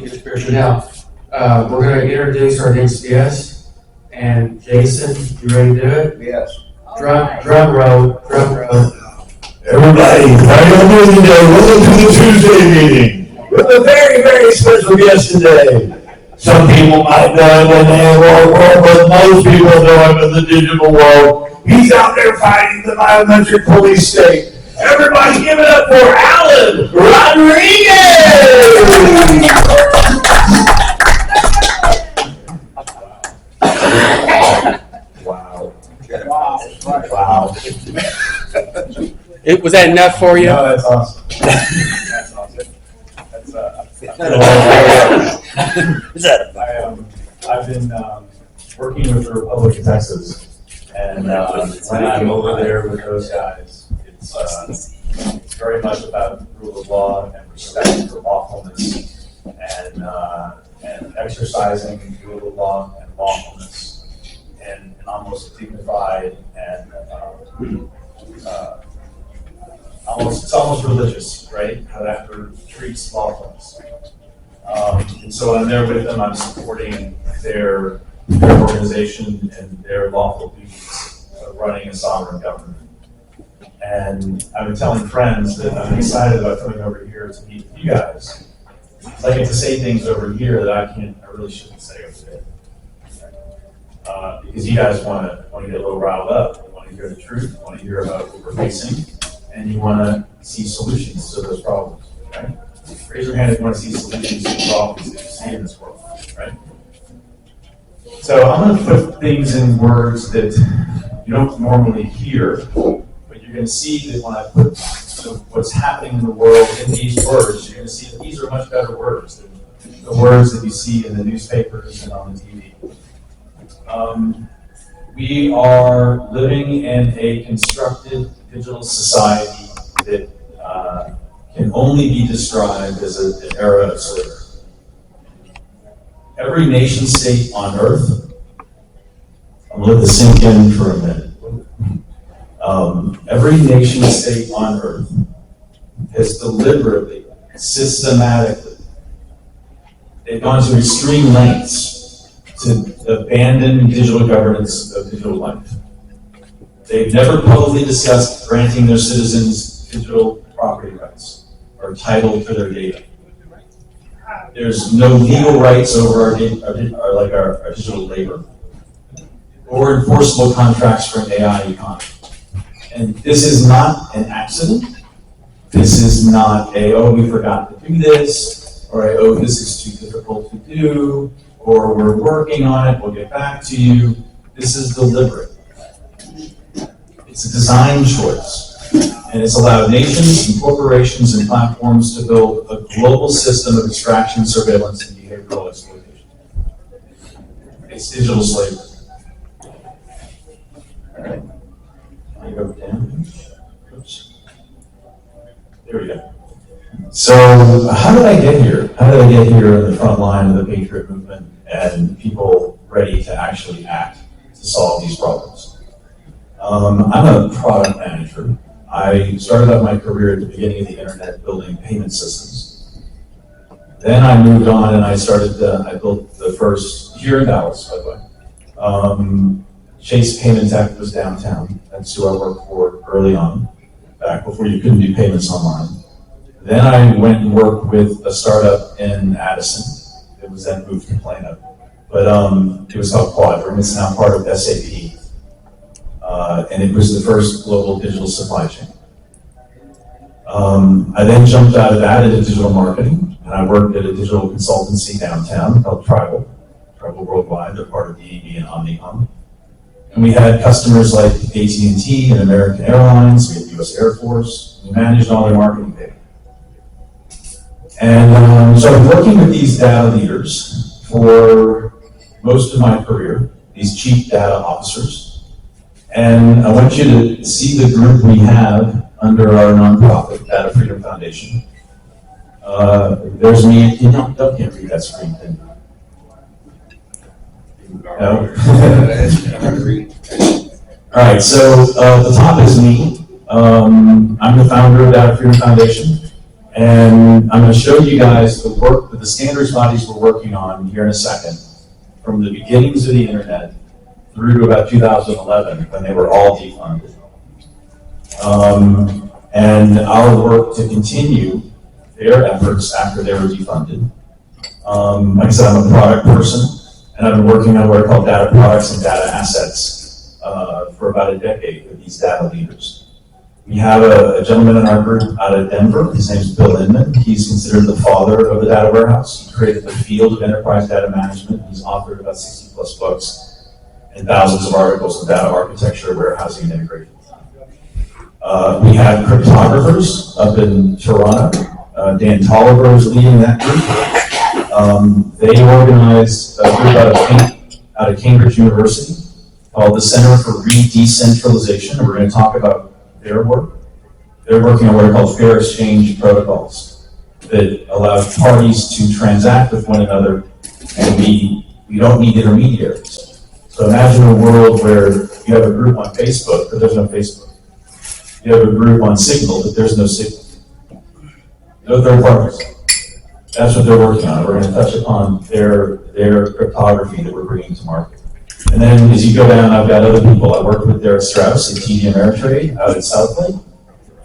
conspiracy. Now, we're going to introduce our next guest. And Jason, you ready to do it? Yes. Drum roll. Everybody, how are you doing today? Welcome to the Tuesday meeting with a very, very special guest today. Some people might know him in the analog world, but most people know him in the digital world. He's out there fighting the biometric police state. Everybody give it up for Alan Rodriguez! Wow. Was that enough for you? No, that's awesome. That's awesome. I've been working with the Republic of Texas, and when I'm over there with those guys, it's very much about rule of law and respect for lawfulness, and exercising rule of law and lawfulness, and almost dignified and it's almost religious, right? How that treats lawfulness. And so when I'm there with them, I'm supporting their organization and their lawful duties of running a sovereign government. And I've been telling friends that I'm excited about coming over here to meet you guys. I get to say things over here that I really shouldn't say over there. Because you guys want to get a little riled up. You want to hear the truth. You want to hear about what we're facing. And you want to see solutions to those problems, right? Raise your hand if you want to see solutions to the problems that you see in this world, right? So I'm going to put things in words that you don't normally hear, but you're going to see that when I put what's happening in the world in these words, you're going to see that these are much better words than the words that you see in the newspapers and on the TV. We are living in a constructed digital society that can only be described as an era of slavery. Every nation state on earth, I'm going to let this sink in for a minute. Every nation state on earth has deliberately, systematically, they've gone to extreme lengths to abandon digital governance of digital life. They've never publicly discussed granting their citizens digital property rights or title to their data. There's no legal rights over our digital labor or enforceable contracts for an AI economy. And this is not an accident. This is not we forgot to do this, or this is too difficult to do, or we're working on it, we'll get back to you. This is deliberate. It's a design choice. And it's allowed nations and corporations and platforms to build a global system of extraction, surveillance, and behavioral exploitation. It's digital slavery. All right. Can you go down? Oops. There we go. So how did I get here? How did I get here in the front line of the Patriot movement and people ready to actually act to solve these problems? I'm a product manager. I started out my career at the beginning of the internet building payment systems. Then I moved on and I built the first, here in Dallas, by the way. Chase Payment Tech was downtown. That's who I worked for early on, back before you couldn't do payments online. Then I went and worked with a startup in Addison. It was then moved to Plano. But it was called Quadrum. It's now part of SAP. And it was the first global digital supply chain. I then jumped out of that into digital marketing, and I worked at a digital consultancy downtown called Tribal Worldwide. They're part of DEB and Omnicom. And we had customers like AT&T and American Airlines, we had US Air Force, we managed all their marketing data. And so I've been working with these data leaders for most of my career, these chief data officers. And I want you to see the group we have under our nonprofit, Data Freedom Foundation. There's me. You can't read that screen, can you? No? All right, so the top is me. I'm the founder of Data Freedom Foundation. And I'm going to show you guys the work that the standards bodies were working on here in a second, from the beginnings of the internet through to about 2011, when they were all defunded. And our work to continue their efforts after they were defunded. Like I said, I'm a product person, and I've been working on what are called data products and data assets for about a decade with these data leaders. We have a gentleman in our group out of Denver. His name is Bill Inman. He's considered the father of the data warehouse. He created the field of enterprise data management. He's authored about 60 plus books and thousands of articles on data architecture, warehousing, and integration. We have cryptographers up in Toronto. Dan Tolliver is leading that group. They organized a group out of Cambridge University called the Center for Re-Decentralization, and we're going to talk about their work. They're working on what are called fair exchange protocols that allow parties to transact with one another, and we don't need intermediaries. So imagine a world where you have a group on Facebook, but there's no Facebook. You have a group on Signal, but there's no Signal. No third parties. That's what they're working on. We're going to touch upon their cryptography that we're bringing to market. And then as you go down, I've got other people. I worked with Derek Strauss at TD Ameritrade out at Southlake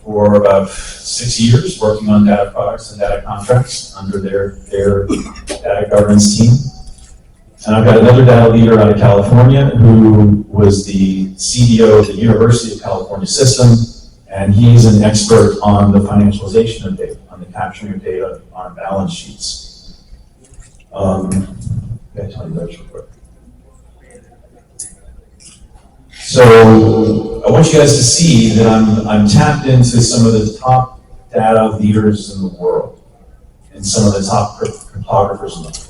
for about 6 years, working on data products and data contracts under their data governance team. And I've got another data leader out of California who was the CDO of the University of California system, and he's an expert on the financialization of data, on the capturing of data on balance sheets. I'll tell you those real quick. So I want you guys to see that I'm tapped into some of the top data leaders in the world and some of the top cryptographers in the world.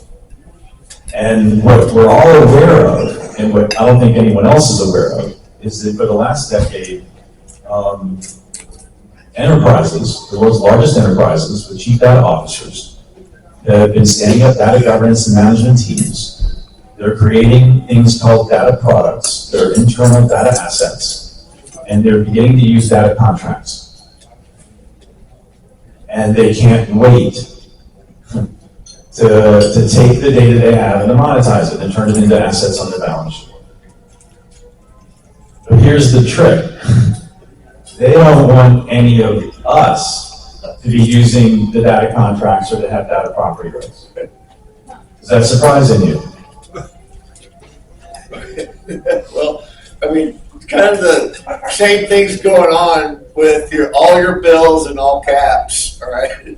And what we're all aware of, and what I don't think anyone else is aware of, is that for the last decade, enterprises, the world's largest enterprises with chief data officers, have been standing up data governance and management teams. They're creating things called data products, they're internal data assets, and they're beginning to use data contracts. And they can't wait to take the data they have and to monetize it and turn it into assets on their balance sheet. But here's the trick. They don't want any of us to be using the data contracts or to have data property rights. Is that surprising you? Well, I mean, kind of the same things going on with all your bills in all caps, all right?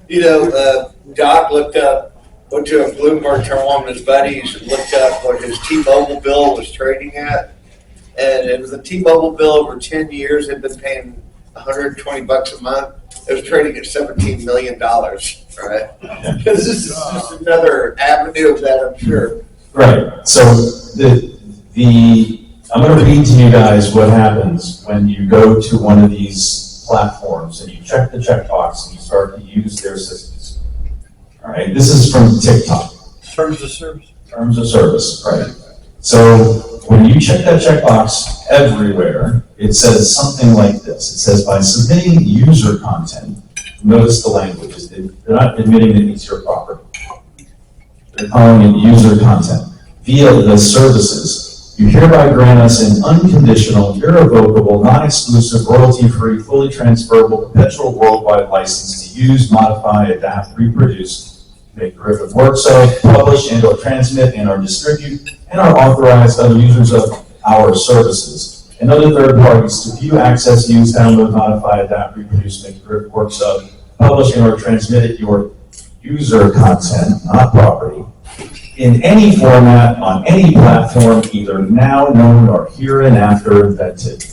You know, Doc went to a Bloomberg terminal, one of his buddies, and looked up what his T-Mobile bill was trading at. And it was a T-Mobile bill over 10 years. They'd been paying $120 a month. It was trading at $17 million, right? This is just another avenue of that, I'm sure. Right. So I'm going to read to you guys what happens when you go to one of these platforms and you check the checkbox and you start to use their systems. All right. This is from TikTok. Terms of service. Terms of service, right? So when you check that checkbox everywhere, it says something like this. It says, by submitting user content, notice the language. They're not admitting that it's your property. They're calling it user content. Via the services, you hereby grant us an unconditional, irrevocable, non-exclusive, royalty-free, fully transferable, perpetual worldwide license to use, modify, adapt, reproduce, make derivative works of, publish and or transmit and or distribute, and are authorized other users of our services and other third parties to view, access, use, download, modify, adapt, reproduce, make derivative works of, publish and or transmit your user content, not property, in any format, on any platform, either now known or hereinafter invented.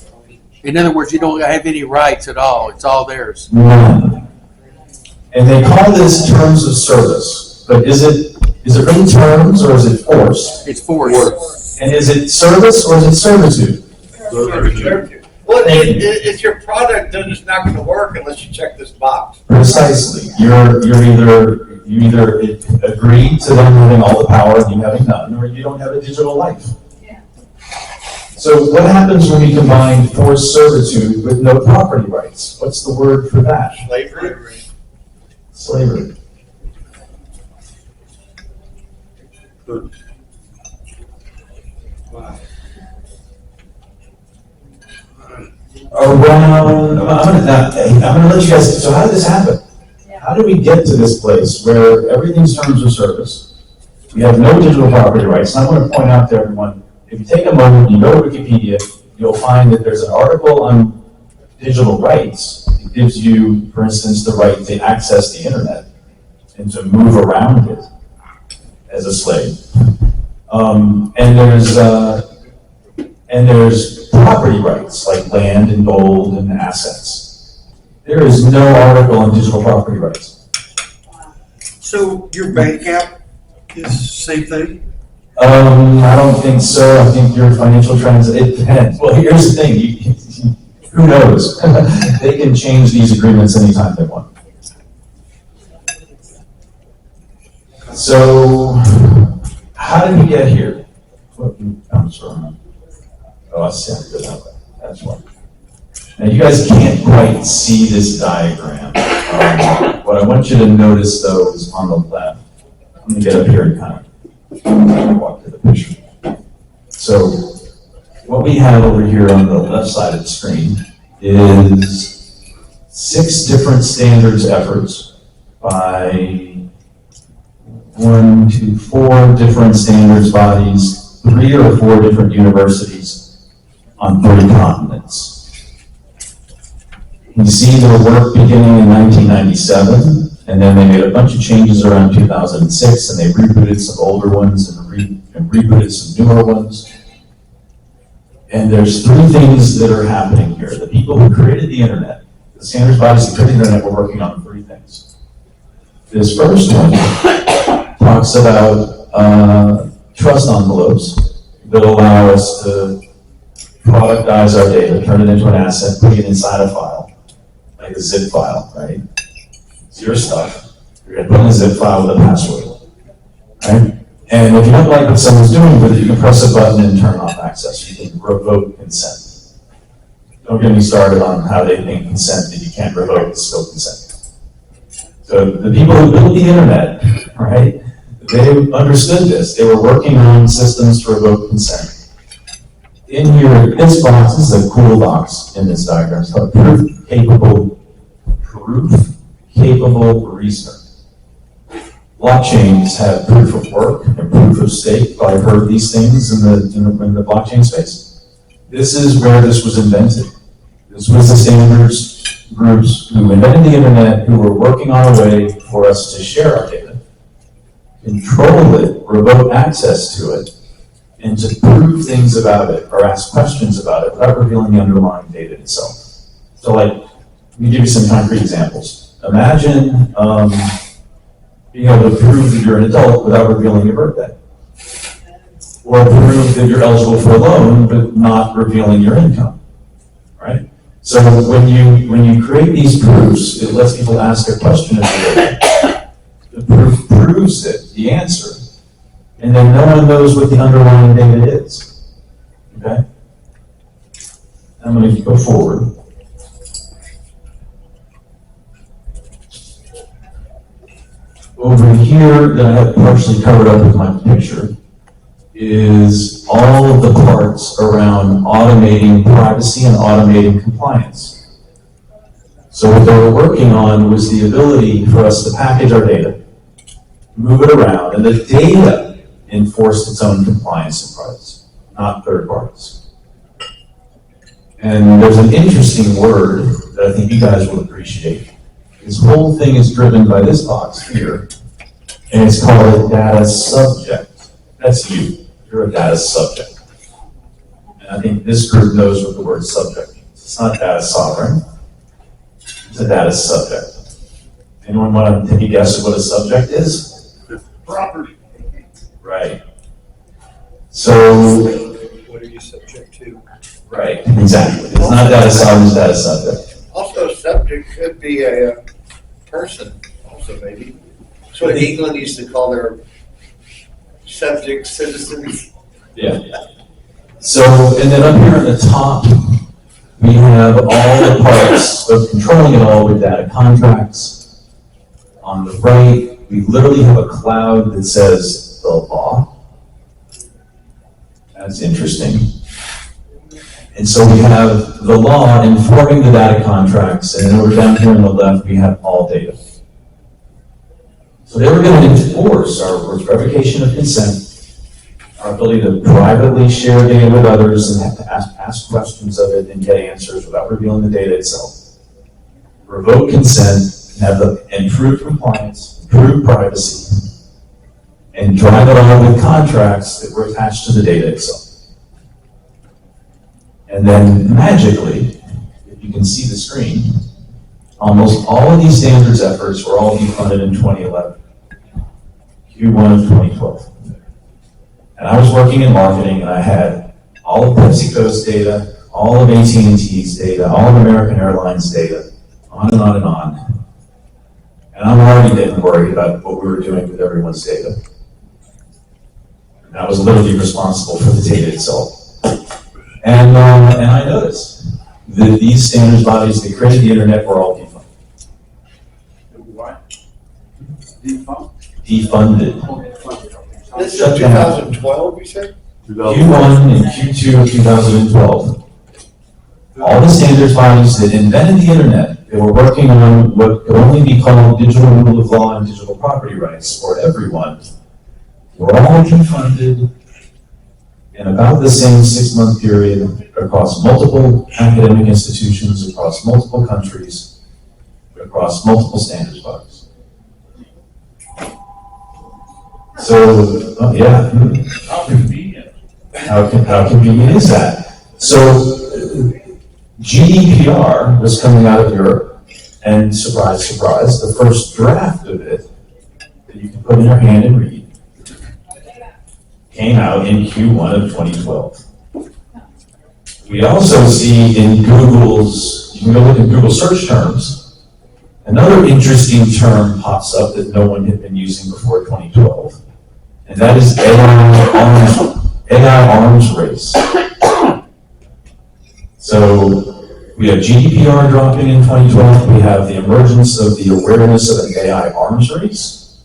In other words, you don't have any rights at all. It's all theirs. None. And they call this terms of service. But is it really terms or is it force? It's force. And is it service or is it servitude? Well, it's your product, then it's not going to work unless you check this box. Precisely. You either agree to them having all the power and you having none, or you don't have a digital life. Yeah. So what happens when we combine forced servitude with no property rights? What's the word for that? Slavery. Slavery. Around, I'm gonna let you guys, so how did this happen? How did we get to this place where everything's terms of service? We have no digital property rights, and I want to point out to everyone, if you take a moment, you go to Wikipedia, you'll find that there's an article on digital rights. It gives you, for instance, the right to access the internet and to move around it as a slave. And there's property rights like land and gold and assets. There is no article on digital property rights. So your bank app is the same thing? I don't think so. I think your financial it depends. Well, here's the thing. Who knows? They can change these agreements anytime they want. So, how did we get here? I'm sorry. Oh, I see how to go that way. That's why. Now, you guys can't quite see this diagram. What I want you to notice, though, is on the left. I'm going to get up here and kind of walk to the picture. So, what we have over here on the left side of the screen is 6 different standards efforts by 1, 2, 4 different standards bodies, 3 or 4 different universities on 3 continents. You see their work beginning in 1997, and then they made a bunch of changes around 2006, and they rebooted some older ones and rebooted some newer ones. And there's 3 things that are happening here. The people who created the internet, the standards bodies that created the internet, were working on 3 things. This first one talks about trust envelopes that allow us to productize our data, turn it into an asset, put it inside a file, like a zip file, right? It's your stuff. You're gonna put in a zip file with a password, right? And if you don't like what someone's doing with it, you can press a button and turn off access. You can revoke consent. Don't get me started on how they think consent that you can't revoke is still consent. So the people who built the internet, right, they understood this. They were working on systems to revoke consent. In here, this box, this is a cool box in this diagram. It's called proof capable restart. Blockchains have proof of work and proof of stake. I've heard these things in the blockchain space. This is where this was invented. This was the standards groups who invented the internet, who were working on a way for us to share our data, control it, revoke access to it, and to prove things about it or ask questions about it without revealing the underlying data itself. So like, let me give you some concrete examples. Imagine being able to prove that you're an adult without revealing your birthday. Or prove that you're eligible for a loan but not revealing your income, right? So when you create these proofs, it lets people ask a question of the data. The proof proves it, the answer, and then no one knows what the underlying data is, okay? I'm going to go forward. Over here, that I have partially covered up with my picture, is all of the parts around automating privacy and automating compliance. So what they were working on was the ability for us to package our data, move it around, and the data enforced its own compliance and privacy, not third parties. And there's an interesting word that I think you guys will appreciate. This whole thing is driven by this box here, and it's called a data subject. That's you. You're a data subject. And I think this group knows what the word subject means. It's not data sovereign. It's a data subject. Anyone want to take a guess at what a subject is? Property. Right. So, What are you subject to? right, exactly. It's not data sovereign, it's data subject. Also, subject could be a person, also maybe. That's what England used to call their subject citizens. Yeah. So, and then up here at the top, we have all the parts of controlling it all with data contracts, On the right, we literally have a cloud that says the law. That's interesting. And so we have the law informing the data contracts, and then over down here on the left, we have all data. So they were going to enforce our revocation of consent, our ability to privately share data with others and have to ask questions of it and get answers without revealing the data itself. Revoke consent and improve compliance, improve privacy, and drive it all with contracts that were attached to the data itself. And then magically, if you can see the screen, almost all of these standards efforts were all defunded in 2011, Q1 of 2012. And I was working in marketing, and I had all of PepsiCo's data, all of AT&T's data, all of American Airlines data, on and on and on. And I'm already getting worried about what we were doing with everyone's data. And I was literally responsible for the data itself. And I noticed that these standards bodies that created the internet were all defunded. What? Defunded. This is 2012, you said? Q1 and Q2 of 2012. All the standards bodies that invented the internet, they were working on what could only be called digital rule of law and digital property rights for everyone, were all defunded in about the same 6-month period across multiple academic institutions, across multiple countries, across multiple standards bodies. So, yeah. How convenient. How convenient is that? So, GDPR was coming out of Europe, and surprise, surprise, the first draft of it that you can put in your hand and read came out in Q1 of 2012. We also see in Google's, you can go look at Google search terms, another interesting term pops up that no one had been using before 2012, and that is AI arms race. So we have GDPR dropping in 2012, we have the emergence of the awareness of an AI arms race,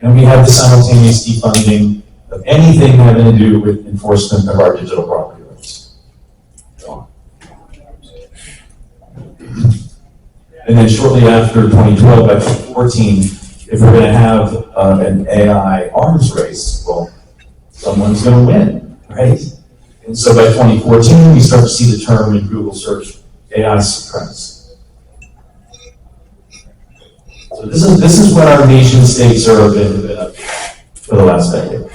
and we have the simultaneous defunding of anything having to do with enforcement of our digital property rights. And then shortly after 2012, by 2014, if we're going to have an AI arms race, well, someone's going to win, right? And so by 2014, we start to see the term in Google search, AI supremacy. So this is what our nation states are been up for the last decade.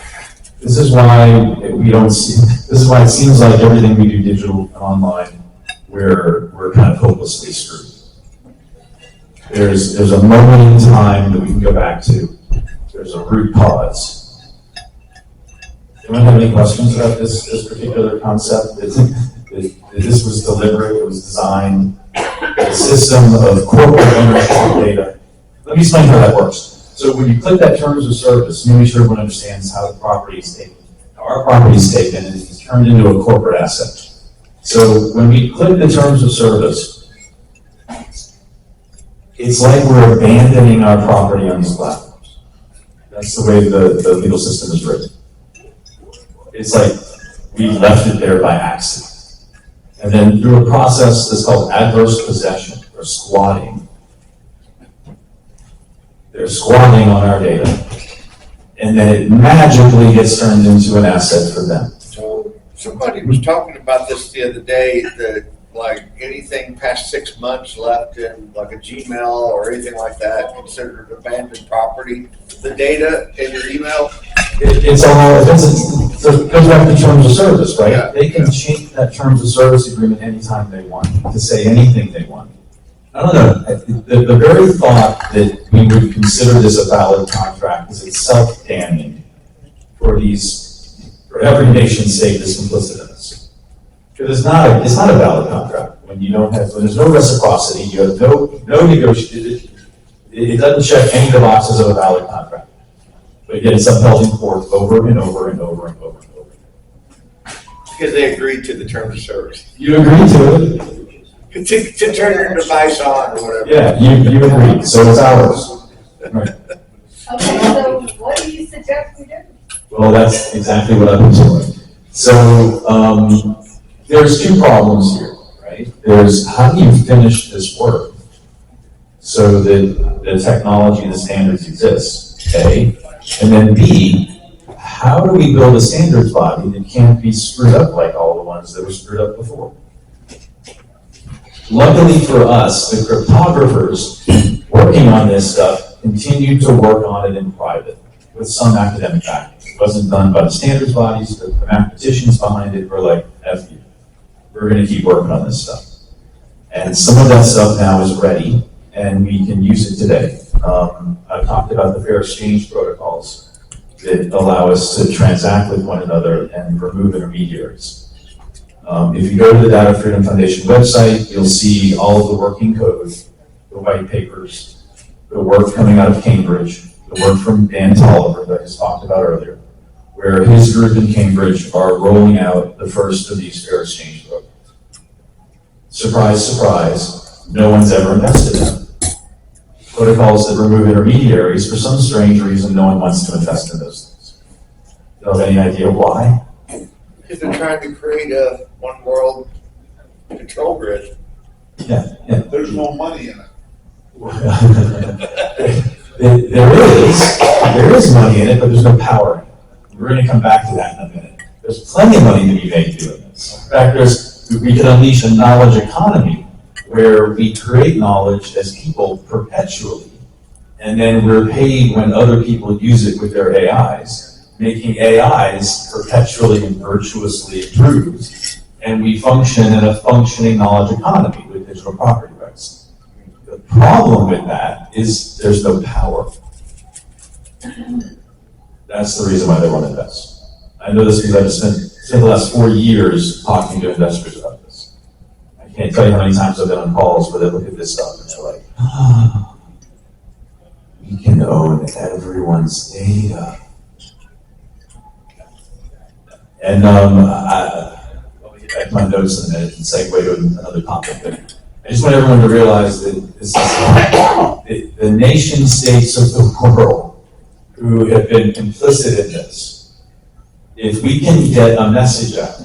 This is why we don't see. This is why it seems like everything we do digital and online, we're kind of hopelessly screwed. There's a moment in time that we can go back to. There's a root cause. Anyone have any questions about this particular concept? This was deliberate. It was designed. A system of corporate ownership of data. Let me explain how that works. So when you click that terms of service, make sure everyone understands how the property is taken. Our property is taken and is turned into a corporate asset. So when we click the terms of service, it's like we're abandoning our property on these platforms. That's the way the legal system is written. It's like we left it there by accident. And then through a process that's called adverse possession or squatting, they're squatting on our data, and then it magically gets turned into an asset for them. So somebody was talking about this the other day, that like anything past 6 months left in like a Gmail or anything like that, considered abandoned property. The data in your email. So it goes back to terms of service, right? Yeah. They can change that terms of service agreement anytime they want, to say anything they want. I don't know, the very thought that we would consider this a valid contract is itself damning for every nation state that's complicit in this. Because it's not a valid contract when there's no reciprocity, you have no negotiation, it doesn't check any of the boxes of a valid contract. But again, it's upheld in court over and over and over and over and over. Because they agreed to the terms of service. You agree to it. To turn your device on or whatever. Yeah, you agree, so it's ours. Okay, so what do you suggest we do? Well, that's exactly what I've been doing. So, there's two problems here, right? There's how do you finish this work so that the technology and the standards exist, A, and then B, how do we build a standards body that can't be screwed up like all the ones that were screwed up before? Luckily for us, the cryptographers working on this stuff continued to work on it in private with some academic backing. It wasn't done by the standards bodies, but the mathematicians behind it were like, F you. We're going to keep working on this stuff. And some of that stuff now is ready, and we can use it today. I've talked about the fair exchange protocols that allow us to transact with one another and remove intermediaries. If you go to the Data Freedom Foundation website, you'll see all of the working code, the white papers, the work coming out of Cambridge, the work from Dan Tolliver that I just talked about earlier, where his group in Cambridge are rolling out the first of these fair exchange programs. Surprise, surprise, no one's ever invested in them. Protocols that remove intermediaries, for some strange reason, no one wants to invest in those things. You don't have any idea why? Because they're trying to create a one world control grid. Yeah. There's no money in it. There is money in it, but there's no power in it. We're going to come back to that in a minute. There's plenty of money to be made doing this. In fact, we can unleash a knowledge economy where we create knowledge as people perpetually, and then we're paid when other people use it with their AIs, making AIs perpetually and virtuously improved, and we function in a functioning knowledge economy with digital property rights. The problem with that is there's no power. That's the reason why they want to invest. I know this because I've spent the last 4 years talking to investors about this. I can't tell you how many times I've been on calls where they look at this stuff and they're like, we can own everyone's data. And I'll get back to my notes in a minute and segue to another topic. But I just want everyone to realize that this is the nation states of the world who have been complicit in this. If we can get a message out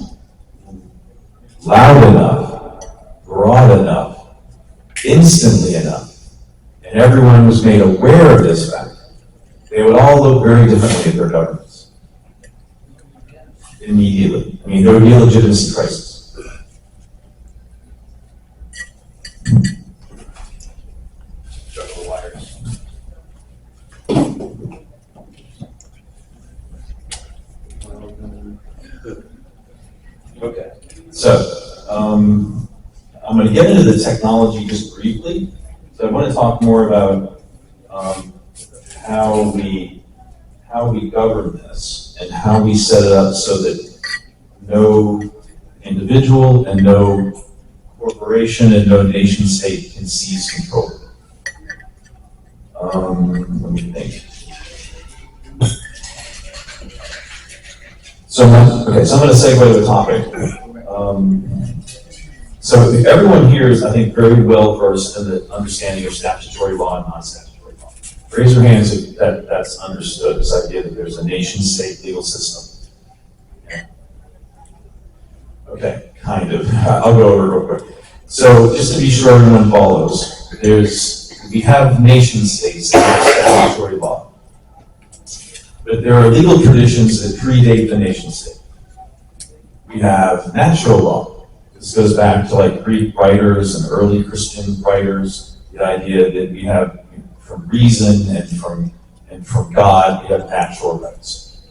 loud enough, broad enough, instantly enough, and everyone was made aware of this fact, they would all look very differently at their governments. Immediately. I mean, there would be a legitimacy crisis. Okay, so I'm going to get into the technology just briefly. So I want to talk more about how we govern this and how we set it up so that no individual and no corporation and no nation state can seize control. Let me think. So I'm going to segue to the topic. So everyone here is, I think, very well versed in the understanding of statutory law and non-statutory law. Raise your hands if that's understood, this idea that there's a nation-state legal system. Okay, kind of. I'll go over it real quick. So just to be sure everyone follows, we have nation-states that have statutory law. But there are legal traditions that predate the nation-state. We have natural law. This goes back to like Greek writers and early Christian writers, the idea that we have from reason and from God, we have natural rights.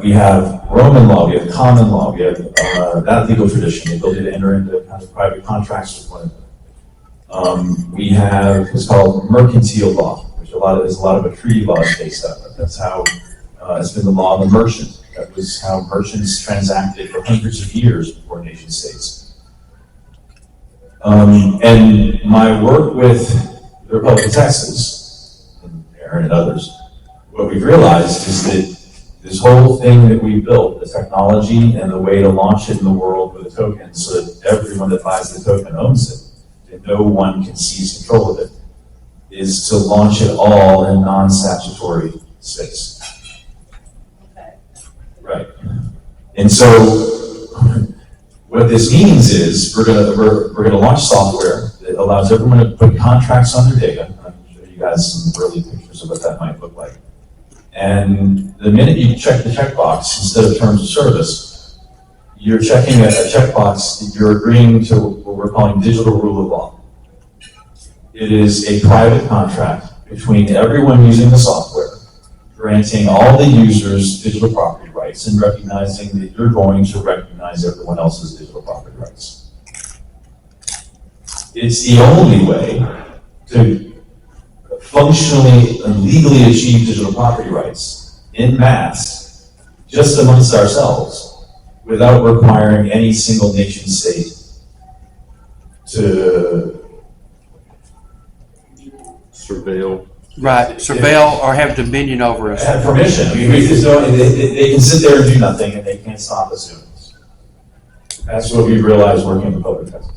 We have Roman law, we have common law, we have that legal tradition, the ability to enter into kind of private contracts with one another. We have what's called mercantile law, which there's a lot of a treaty law is based on. That's how it's been the law of the merchant. That was how merchants transacted for hundreds of years before nation states. And my work with the Republic of Texas, and Aaron and others, what we've realized is that this whole thing that we built, the technology and the way to launch it in the world with a token so that everyone that buys the token owns it, and no one can seize control of it, is to launch it all in non-statutory space. Okay. Right. And so what this means is we're gonna launch software that allows everyone to put contracts on their data. I'm sure you guys some early pictures of what that might look like. And the minute you check the checkbox instead of terms of service, you're checking a checkbox, you're agreeing to what we're calling digital rule of law. It is a private contract between everyone using the software, granting all the users digital property rights and recognizing that you're going to recognize everyone else's digital property rights. It's the only way to functionally and legally achieve digital property rights in mass, just amongst ourselves, without requiring any single nation state to Surveil. Right, surveil or have dominion over us. have permission. I mean, they can sit there and do nothing and they can't stop us doing this. That's what we realized working in the public sector.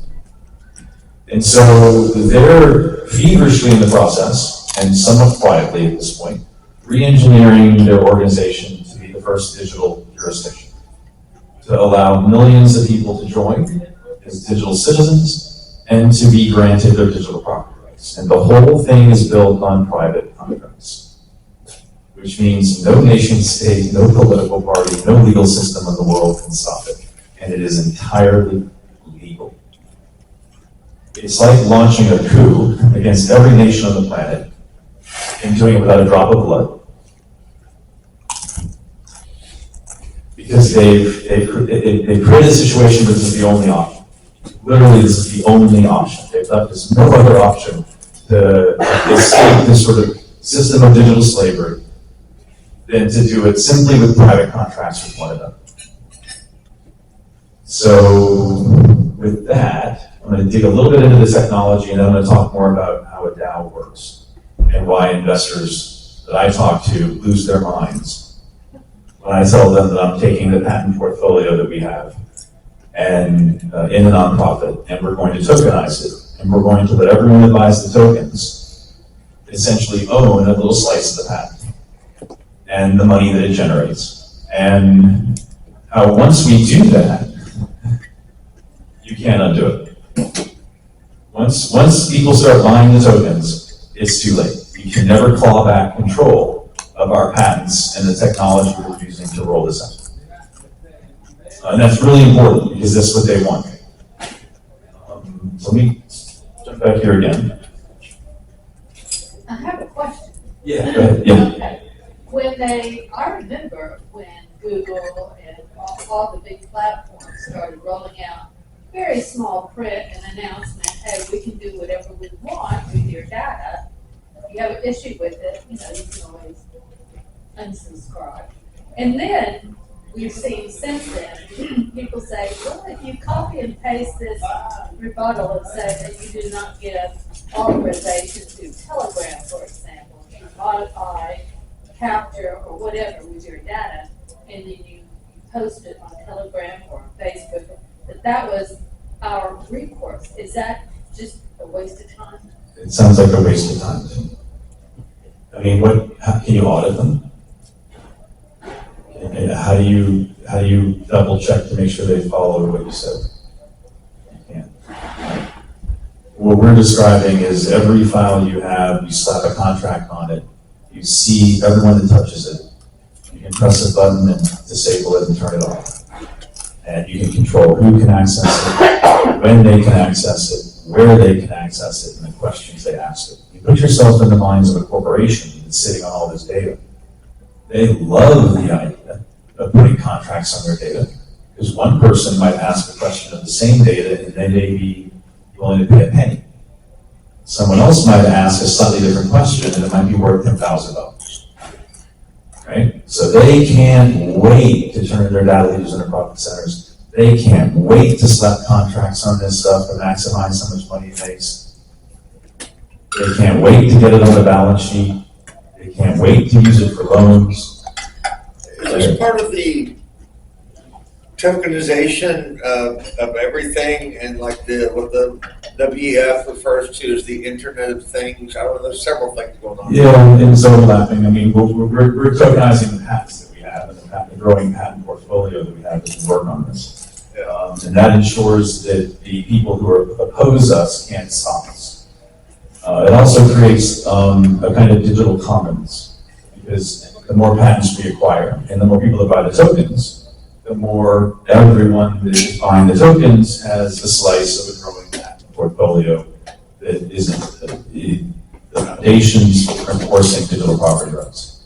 And so they're feverishly in the process, and somewhat quietly at this point, re-engineering their organization to be the first digital jurisdiction, to allow millions of people to join as digital citizens and to be granted their digital property rights. And the whole thing is built on private contracts, which means no nation state, no political party, no legal system in the world can stop it. And it is entirely legal. It's like launching a coup against every nation on the planet and doing it without a drop of blood. Because they've created a situation where this is the only option. Literally, this is the only option. They've left us no other option to escape this sort of system of digital slavery than to do it simply with private contracts with one another. So with that, I'm going to dig a little bit into the technology, and then I'm going to talk more about how a DAO works and why investors that I talk to lose their minds when I tell them that I'm taking the patent portfolio that we have and in a nonprofit, and we're going to tokenize it, and we're going to let everyone that buys the tokens essentially own a little slice of the patent and the money that it generates. And how once we do that, you can't undo it. Once people start buying the tokens, it's too late. You can never claw back control of our patents and the technology we're using to roll this out. And that's really important because that's what they want. So let me jump back here again. I have a question. Yeah, go ahead. Yeah. Okay. I remember when Google and all the big platforms started rolling out very small print and announcement, hey, we can do whatever we want with your data. If you have an issue with it, you can always unsubscribe. And then we've seen since then, people say, well, if you copy and paste this rebuttal and say that you do not give authorization to Telegram, for example, you modify, capture, or whatever with your data, and then you post it on Telegram or on Facebook, that was our recourse. Is that just a waste of time? It sounds like a waste of time. I mean, how can you audit them? And how do you double check to make sure they follow what you said? You can't. What we're describing is every file you have, you slap a contract on it, you see everyone that touches it. You can press a button and disable it and turn it off. And you can control who can access it, when they can access it, where they can access it, and the questions they ask it. You put yourself in the minds of a corporation that's sitting on all this data. They love the idea of putting contracts on their data, because one person might ask a question of the same data and they may be willing to pay a penny. Someone else might ask a slightly different question and it might be worth $10,000. Right? So they can't wait to turn their data leaders into profit centers. They can't wait to slap contracts on this stuff and maximize how much money it makes. They can't wait to get it on the balance sheet. They can't wait to use it for loans. Is this part of the tokenization of everything and like what the WEF refers to as the Internet of Things. I don't know, there's several things going on. Yeah, and it's overlapping. I mean, we're tokenizing the patents that we have and the growing patent portfolio that we have as we work on this. And that ensures that the people who oppose us can't stop us. It also creates a kind of digital commons, because the more patents we acquire and the more people that buy the tokens, the more everyone that is buying the tokens has a slice of a growing patent portfolio that isn't the foundations for enforcing digital property rights.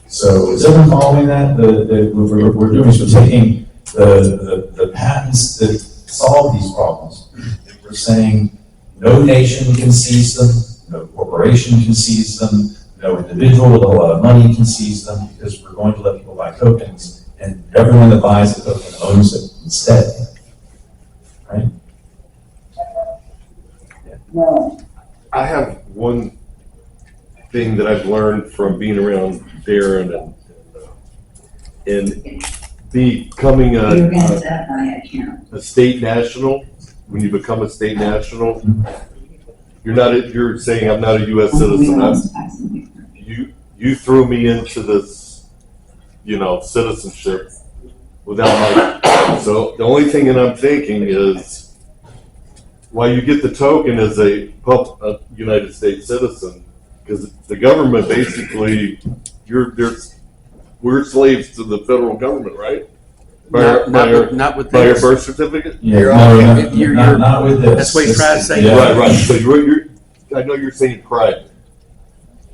So is everyone following that? We're doing is we're taking the patents that solve these problems, and we're saying no nation can seize them, no corporation can seize them, no individual with a whole lot of money can seize them, because we're going to let people buy tokens, and everyone that buys the token owns it instead. Right? I have one thing that I've learned from being around Darren and becoming a state national. When you become a state national, you're saying I'm not a U.S. citizen. You threw me into this, citizenship without my. So the only thing that I'm thinking is, while you get the token as a United States citizen, because the government basically, we're slaves to the federal government, right? Not with By your this. birth certificate? Yeah, not with this. That's what he's trying to say. Yeah. Right. So I know you're saying private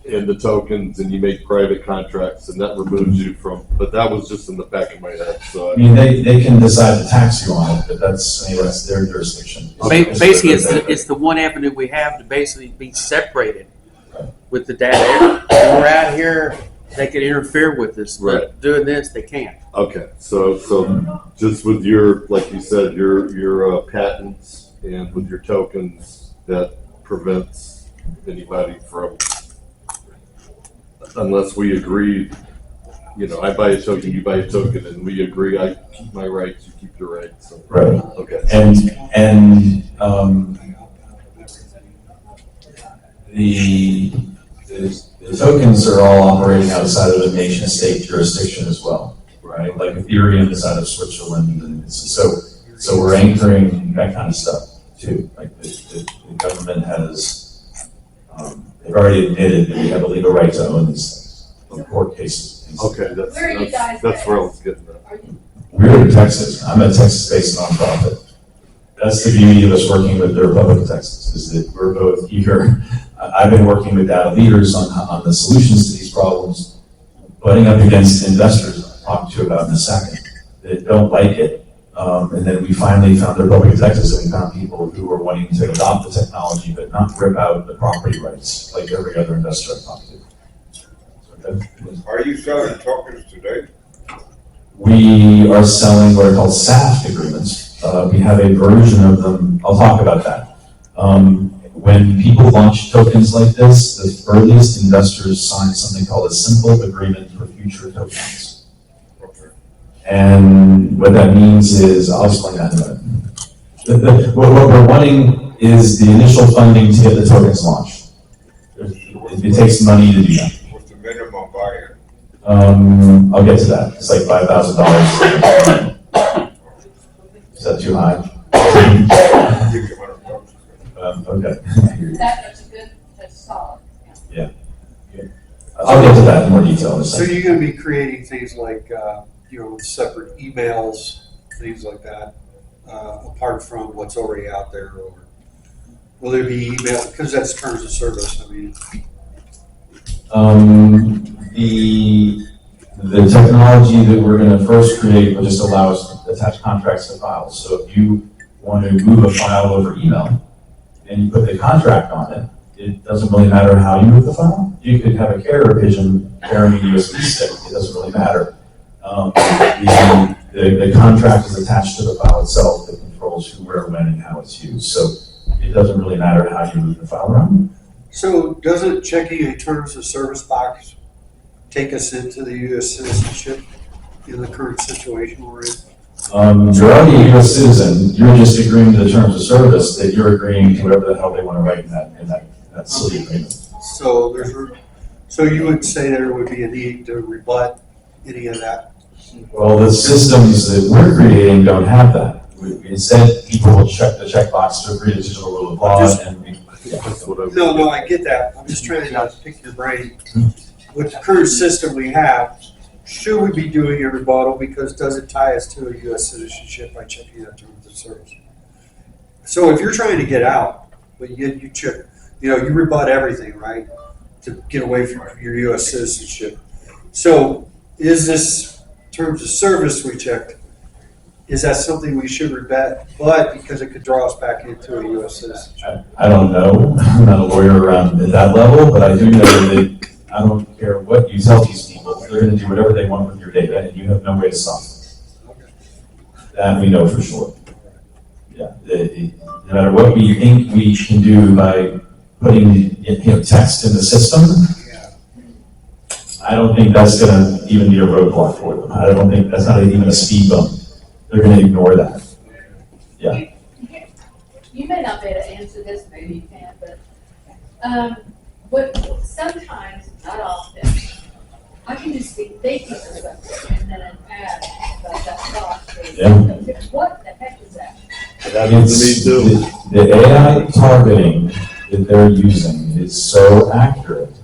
in the tokens, and you make private contracts, and that removes you from. But that was just in the back of my head. So I mean, they can decide to tax you on it, but that's their jurisdiction. Basically, it's the one avenue we have to basically be separated with the data. When we're out here, they can interfere with us. But Right. doing this, they can't. okay, so just with your, like you said, your patents and with your tokens, that prevents anybody from, unless we agree. I buy a token, you buy a token, and we agree. I keep my rights, you keep your rights. So, Right. okay. And the tokens are all operating outside of the nation state jurisdiction as well, right? Like Ethereum is out of Switzerland, and so we're anchoring that kind of stuff too. Like the government has, they've already admitted that we have a legal right to own these things from court cases. Okay, Where are you guys that's where I based? was getting at. Are you- We're in Texas. I'm a Texas-based nonprofit. That's the beauty of us working with the Republic of Texas, is that we're both here. I've been working with data leaders on the solutions to these problems, butting up against investors I'll talk to you about in a second that don't like it. And then we finally found the Republic of Texas, and we found people who were wanting to adopt the technology but not rip out the property rights like every other investor I've talked to. Okay. Are you selling tokens today? We are selling what are called SAFT agreements. We have a version of them. I'll talk about that. When people launch tokens like this, the earliest investors sign something called a simple agreement for future tokens. And what that means is, I'll explain that in a minute. What we're wanting is the initial funding to get the tokens launched. It takes money to do that. What's the minimum buy-in? I'll get to that. It's like $5,000. Is that too high? Okay. That's solid. Yeah. I'll get to that in more detail in a So second. you're gonna be creating things like, separate emails, things like that, apart from what's already out there, or will there be email, because that's terms of service, I mean. The technology that we're going to first create will just allow us to attach contracts to files. So if you want to move a file over email and you put the contract on it, it doesn't really matter how you move the file. You could have a carrier pigeon carrying a USB stick. It doesn't really matter. The contract is attached to the file itself that controls who, where, when, and how it's used. So it doesn't really matter how you move the file around. So doesn't checking a terms of service box take us into the U.S. citizenship in the current situation we're in? You're already a US citizen, you're just agreeing to the terms of service, that you're agreeing to whatever the hell they want to write in that silly agreement. So so you would say there would be a need to rebut any of that? Well, the systems that we're creating don't have that. Instead, people will check the checkbox to agree to digital rule of law and That's what I- No, I get that. I'm just trying to pick your brain. With the current system we have, should we be doing a rebuttal because does it tie us to a U.S. citizenship by checking that terms of service? So if you're trying to get out, but you check, you rebut everything, right, to get away from your U.S. citizenship. So is this terms of service we checked? Is that something we should rebut? But because it could draw us back into a U.S. citizenship. I don't know. I'm not a lawyer around at that level, but I do know that I don't care what you tell these people. They're going to do whatever they want with your data, and you have no way to stop them. That we know for sure. Yeah. No matter what we think we can do by putting text in the system, I don't think that's going to even be a roadblock for them. I don't think that's not even a speed bump. They're going to ignore that. Yeah. You may not be able to answer this, maybe you can, but sometimes, not often, I can just be thinking of something and then an ad about that thought. Yeah. What the heck is that? That happens to me too. The AI targeting that they're using is so accurate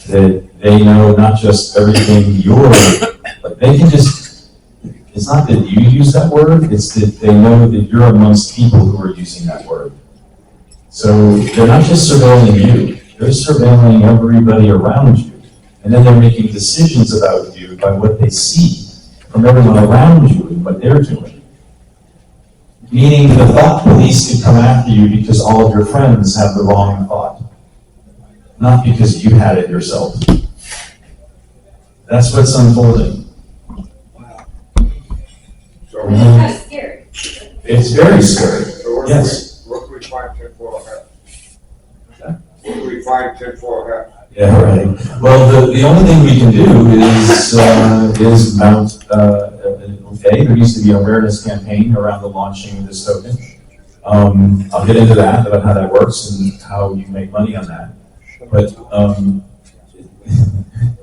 that they know not just everything but they can just, it's not that you use that word, it's that they know that you're amongst people who are using that word. So they're not just surveilling you, they're surveilling everybody around you. And then they're making decisions about you by what they see from everyone around you and what they're doing. Meaning the thought police can come after you because all of your friends have the wrong thought, not because you had it yourself. That's what's unfolding. So, It's kind of scary. It's very scary. so Yes. what do we find tinfoil hat? What do we find tinfoil hat? Yeah, right. Well, the only thing we can do is mount, there used to be an awareness campaign around the launching of this token. I'll get into that, about how that works and how you make money on that. But,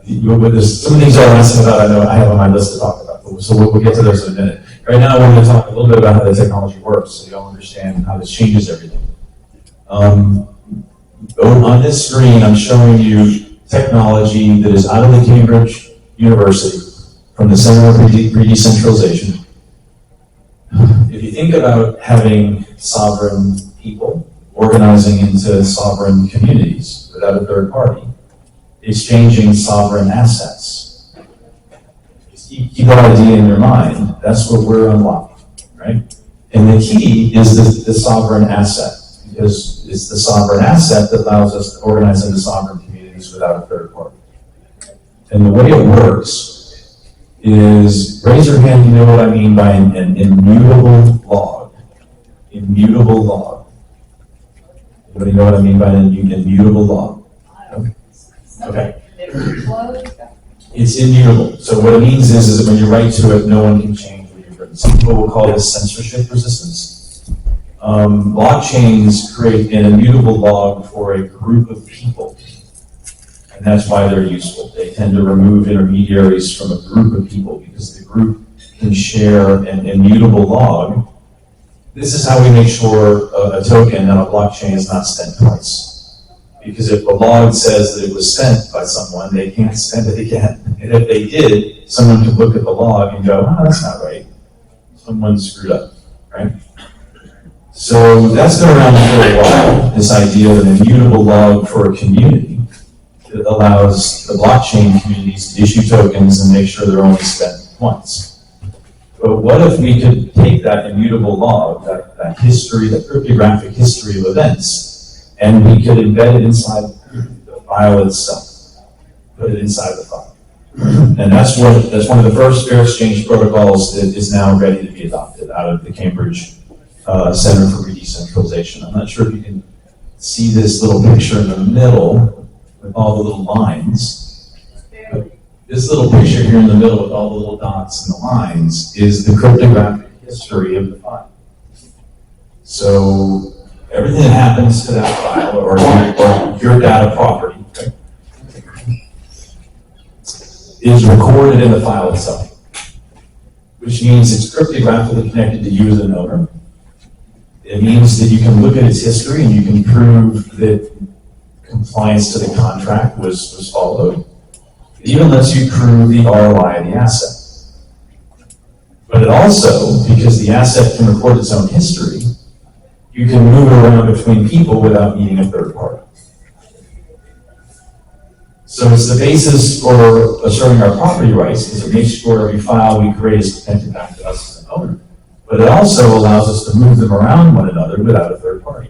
there's some things I'll ask about, I know I have on my list to talk about, so we'll get to those in a minute. Right now, we're going to talk a little bit about how the technology works, so you all understand how this changes everything. On this screen, I'm showing you technology that is out of the Cambridge University from the Center for Decentralization. If you think about having sovereign people organizing into sovereign communities without a third party, exchanging sovereign assets. Just keep that idea in your mind. That's what we're unlocking, right? And the key is the sovereign asset, because it's the sovereign asset that allows us to organize into sovereign communities without a third party. And the way it works is, raise your hand, you know what I mean by an immutable log. Immutable log. Anybody know what I mean by an immutable log? Okay. It's immutable. So what it means is that when you write to it, no one can change what you've written. Some people will call this censorship resistance. Blockchains create an immutable log for a group of people. And that's why they're useful. They tend to remove intermediaries from a group of people because the group can share an immutable log. This is how we make sure a token on a blockchain is not spent twice. Because if the log says that it was spent by someone, they can't spend it again. And if they did, someone could look at the log and go, oh, that's not right. Someone screwed up, right? So that's been around for a while, this idea of an immutable log for a community that allows the blockchain communities to issue tokens and make sure they're only spent once. But what if we could take that immutable log, that history, that cryptographic history of events, and we could embed it inside the file itself, put it inside the file. And that's one of the first fair exchange protocols that is now ready to be adopted out of the Cambridge Center for Decentralization. I'm not sure if you can see this little picture in the middle with all the little lines. But this little picture here in the middle with all the little dots and the lines is the cryptographic history history of the file. So everything that happens to that file or your data property is recorded in the file itself, which means it's cryptographically connected to you as an owner. It means that you can look at its history and you can prove that compliance to the contract was followed. It even lets you prove the ROI of the asset. But it also, because the asset can record its own history, you can move it around between people without needing a third party. So it's the basis for asserting our property rights, because it makes sure every file we create is connected back to us as an owner. But it also allows us to move them around one another without a third party.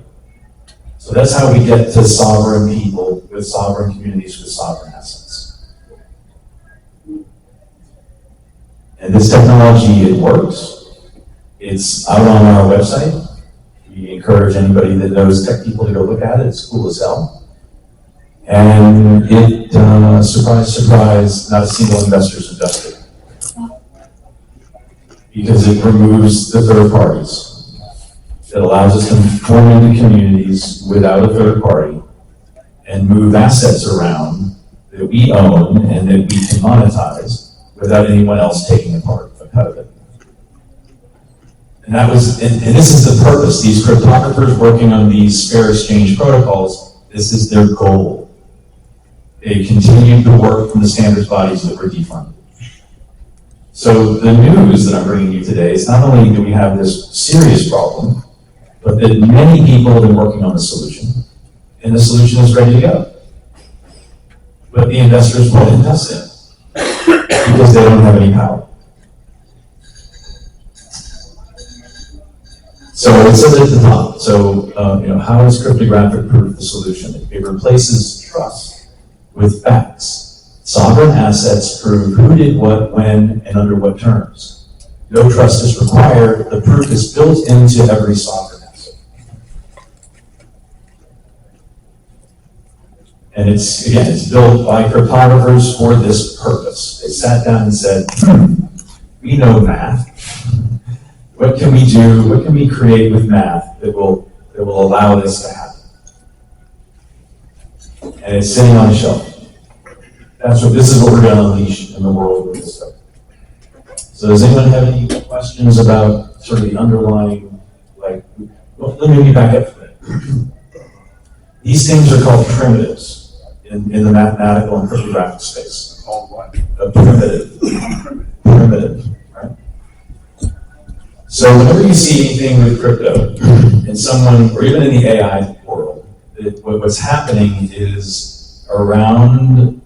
So that's how we get to sovereign people with sovereign communities with sovereign assets. And this technology, it works. It's out on our website. We encourage anybody that knows tech people to go look at it. It's cool as hell. And it, surprise, surprise, not a single investor's invested. Because it removes the third parties. It allows us to form into communities without a third party and move assets around that we own and that we can monetize without anyone else taking a cut of it. And that was, and this is the purpose. These cryptographers working on these fair exchange protocols, this is their goal. They continue to work from the standards bodies that were defunded. So the news that I'm bringing you today is not only do we have this serious problem, but that many people have been working on the solution, and the solution is ready to go. But the investors won't invest in it because they don't have any power. So it says at the top. So how is cryptographic proof the solution? It replaces trust with facts. Sovereign assets prove who did what, when, and under what terms. No trust is required. The proof is built into every sovereign asset. And it's built by cryptographers for this purpose. They sat down and said, we know math. What can we do? What can we create with math that will allow this to happen? And it's sitting on a shelf. This is what we're going to unleash in the world with this stuff. So does anyone have any questions about sort of the underlying, let me back up for a minute. These things are called primitives in the mathematical and cryptographic space. Called what? A primitive. Primitive, right? So whenever you see anything with crypto and someone, or even in the AI world, what's happening is around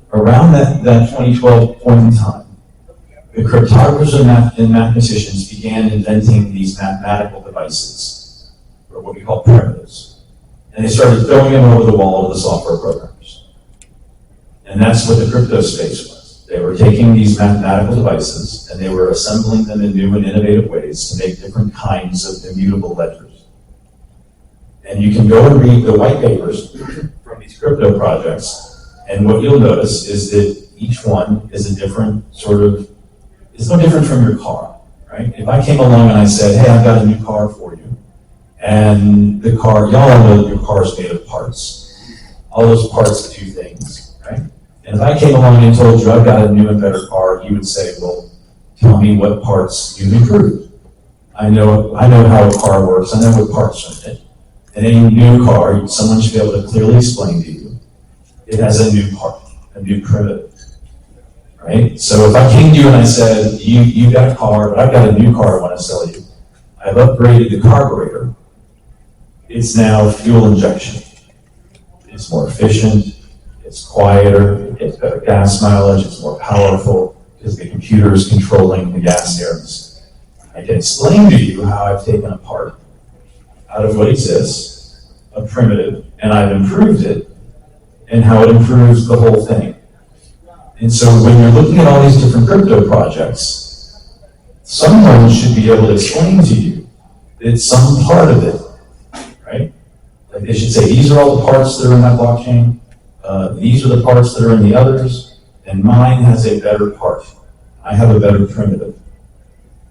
that 2012 point in time, the cryptographers and mathematicians began inventing these mathematical devices, or what we call primitives. And they started throwing them over the wall to the software programmers. And that's what the crypto space was. They were taking these mathematical devices and they were assembling them in new and innovative ways to make different kinds of immutable ledgers. And you can go and read the white papers from these crypto projects, and what you'll notice is that each one is a different it's no different from your car, right? If I came along and I said, hey, I've got a new car for you, and the car, y'all know that your car is made of parts. All those parts do things, right? And if I came along and told you I've got a new and better car, you would say, well, tell me what parts you've improved. I know how a car works, I know what parts are in it. And any new car, someone should be able to clearly explain to you, it has a new part, a new primitive, right? So if I came to you and I said, you got a car, but I've got a new car I want to sell you. I've upgraded the carburetor. It's now fuel injection. It's more efficient, it's quieter, it gets better gas mileage, it's more powerful because the computer is controlling the gas areas. I can explain to you how I've taken a part out of what exists, a primitive, and I've improved it, and how it improves the whole thing. And so when you're looking at all these different crypto projects, someone should be able to explain to you that some part of it, right? Like they should say, these are all the parts that are in that blockchain, these are the parts that are in the others, and mine has a better part. I have a better primitive.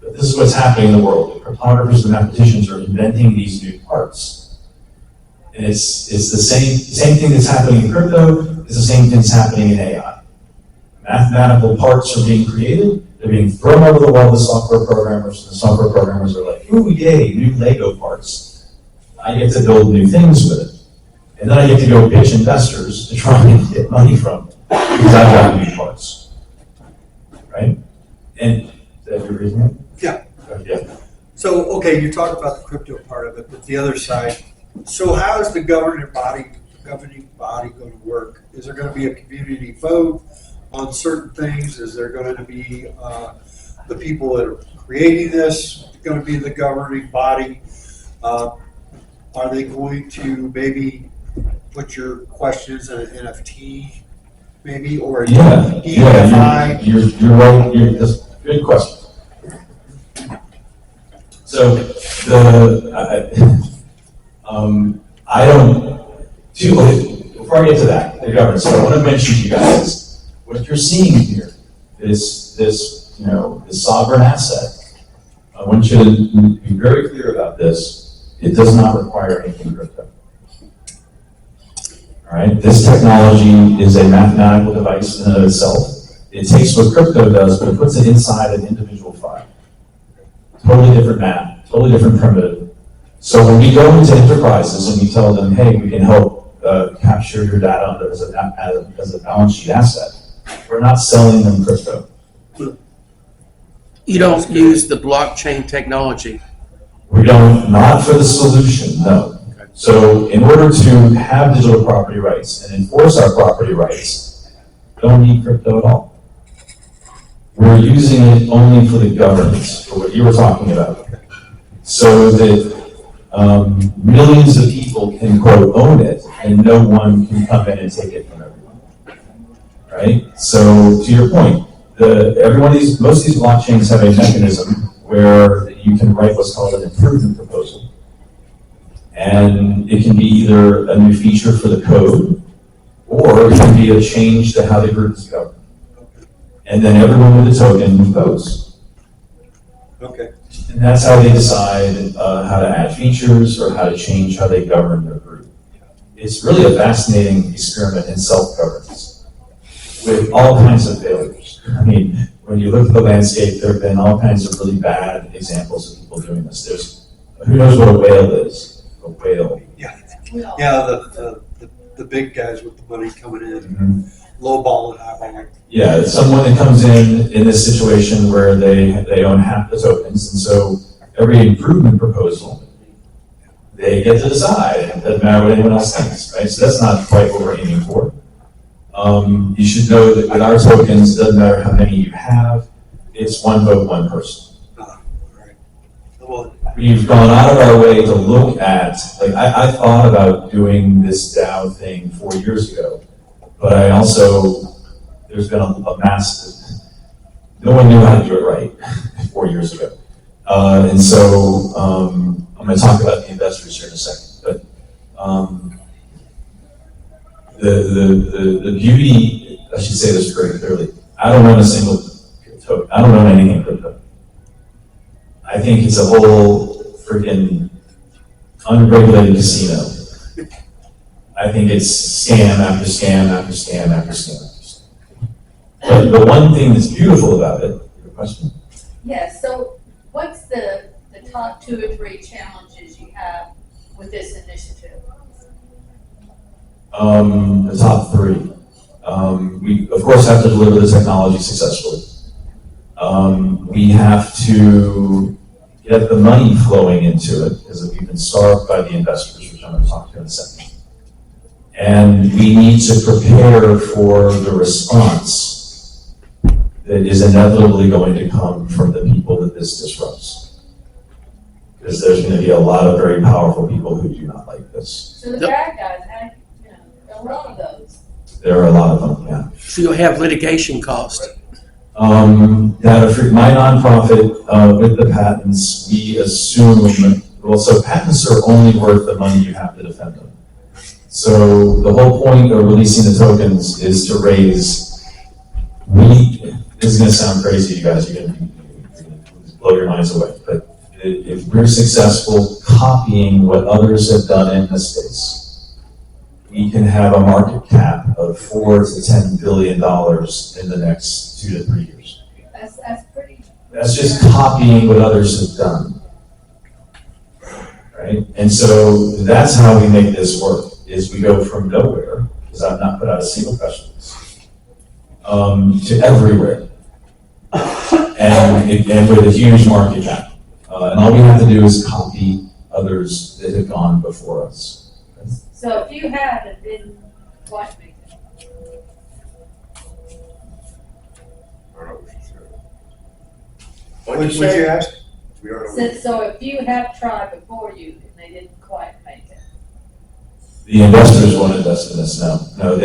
But this is what's happening in the world. The cryptographers and mathematicians are inventing these new parts. And it's the same thing that's happening in crypto, it's the same thing that's happening in AI. Mathematical parts are being created, they're being thrown over the wall to software programmers, and the software programmers are like, ooh, yay, new Lego parts. I get to build new things with it. And then I get to go pitch investors to try and get money from them, because I've got new parts. Right? And is that your reason? Yeah. Yeah. So, okay, you talk about the crypto part of it, but the other side, so how is the governing body going to work? Is there going to be a community vote on certain things? Is there going to be the people that are creating this going to be the governing body? Are they going to maybe put your questions in an NFT, maybe, or a EFI? You're right. That's a good question. So I don't. Before I get to that, the governance. So I want to mention to you guys what you're seeing here. This sovereign asset. I want you to be very clear about this. It does not require anything crypto. All right. This technology is a mathematical device in and of itself. It takes what crypto does, but it puts it inside an individual file. Totally different math, totally different primitive. So when we go into enterprises and we tell them, hey, we can help capture your data as a balance sheet asset, we're not selling them crypto. You don't use the blockchain technology. We don't, not for the solution, no. So in order to have digital property rights and enforce our property rights, we don't need crypto at all. We're using it only for the governance, for what you were talking about. So that millions of people can, quote, own it, and no one can come in and take it from everyone. Right? So to your point, most of these blockchains have a mechanism where you can write what's called an improvement proposal. And it can be either a new feature for the code, or it can be a change to how the group is governed. And then everyone with a token votes. Okay. And that's how they decide how to add features or how to change how they govern their group. It's really a fascinating experiment in self-governance with all kinds of failures. I mean, when you look at the landscape, there have been all kinds of really bad examples of people doing this. Who knows what a whale is? A whale. Yeah. Well, Yeah, the big guys with the money coming in, low ball and high ball. Yeah, it's someone that comes in this situation where they own half the tokens, and so every improvement proposal, they get to decide. It doesn't matter what anyone else thinks, right? So that's not quite what we're aiming for. You should know that with our tokens, it doesn't matter how many you have, it's one vote, one person. Right. Well, We've gone out of our way to look at, like, I thought about doing this DAO thing 4 years ago, but I also, there's been a massive, no one knew how to do it right 4 years ago. And so I'm going to talk about the investors here in a second, but the beauty, I should say this very clearly, I don't own a single token, I don't own anything crypto. I think it's a whole freaking unregulated casino. I think it's scam after scam after scam after scam after scam. But the one thing that's beautiful about it, your question? yes, so what's the top 2 or 3 challenges you have with this initiative? The top 3. We, of course, have to deliver the technology successfully. We have to get the money flowing into it, because we've been starved by the investors, which I'm going to talk to in a second. And we need to prepare for the response that is inevitably going to come from the people that this disrupts. Because there's going to be a lot of very powerful people who do not like this. So the bad guys, there are a lot of those. There are a lot of them, yeah. So you'll have litigation cost. My nonprofit, with the patents, we assume, well, so patents are only worth the money you have to defend them. So the whole point of releasing the tokens is to raise, this is going to sound crazy, you guys, you're going to blow your minds away. But if we're successful copying what others have done in the space, we can have a market cap of $4 to $10 billion in the next 2 to 3 years. That's pretty. That's just copying what others have done. Right? And so that's how we make this work, is we go from nowhere, because I've not put out a single press release, to everywhere. And with a huge market cap. And all we have to do is copy others that have gone before us. So if you have, it didn't quite make it. I don't know what she said. What'd you What'd you say? ask? We don't know. So if you have tried before you and they didn't quite make it. The investors won't invest in this, no. Let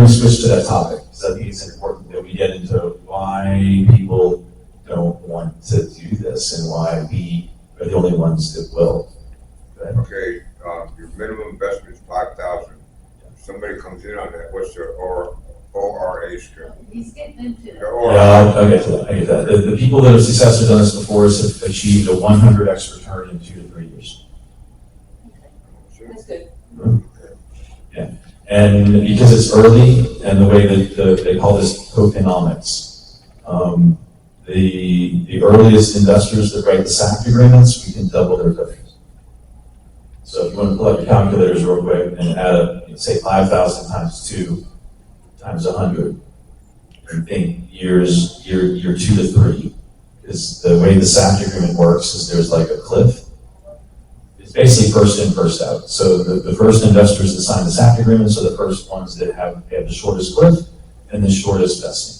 me switch to that topic, because I think it's important that we get into why people don't want to do this and why we are the only ones that will. Okay, your minimum investment is 5,000. Somebody comes in on that, what's their ORA stream? He's getting into it. Their ORA. Yeah, I get that, I get that. The people that have successfully done this before us have achieved a 100x return in 2 to 3 years. That's good. And because it's early, and the way that they call this tokenomics, the earliest investors that write the SAP agreements, we can double their tokens. So if you want to pull out your calculators real quick and add up, say 5,000 times 2 times 100, and think year 2 to 3, is the way the SAP agreement works is there's like a cliff. It's basically first in, first out. So the first investors that sign the SAP agreements are the first ones that have the shortest cliff and the shortest vesting.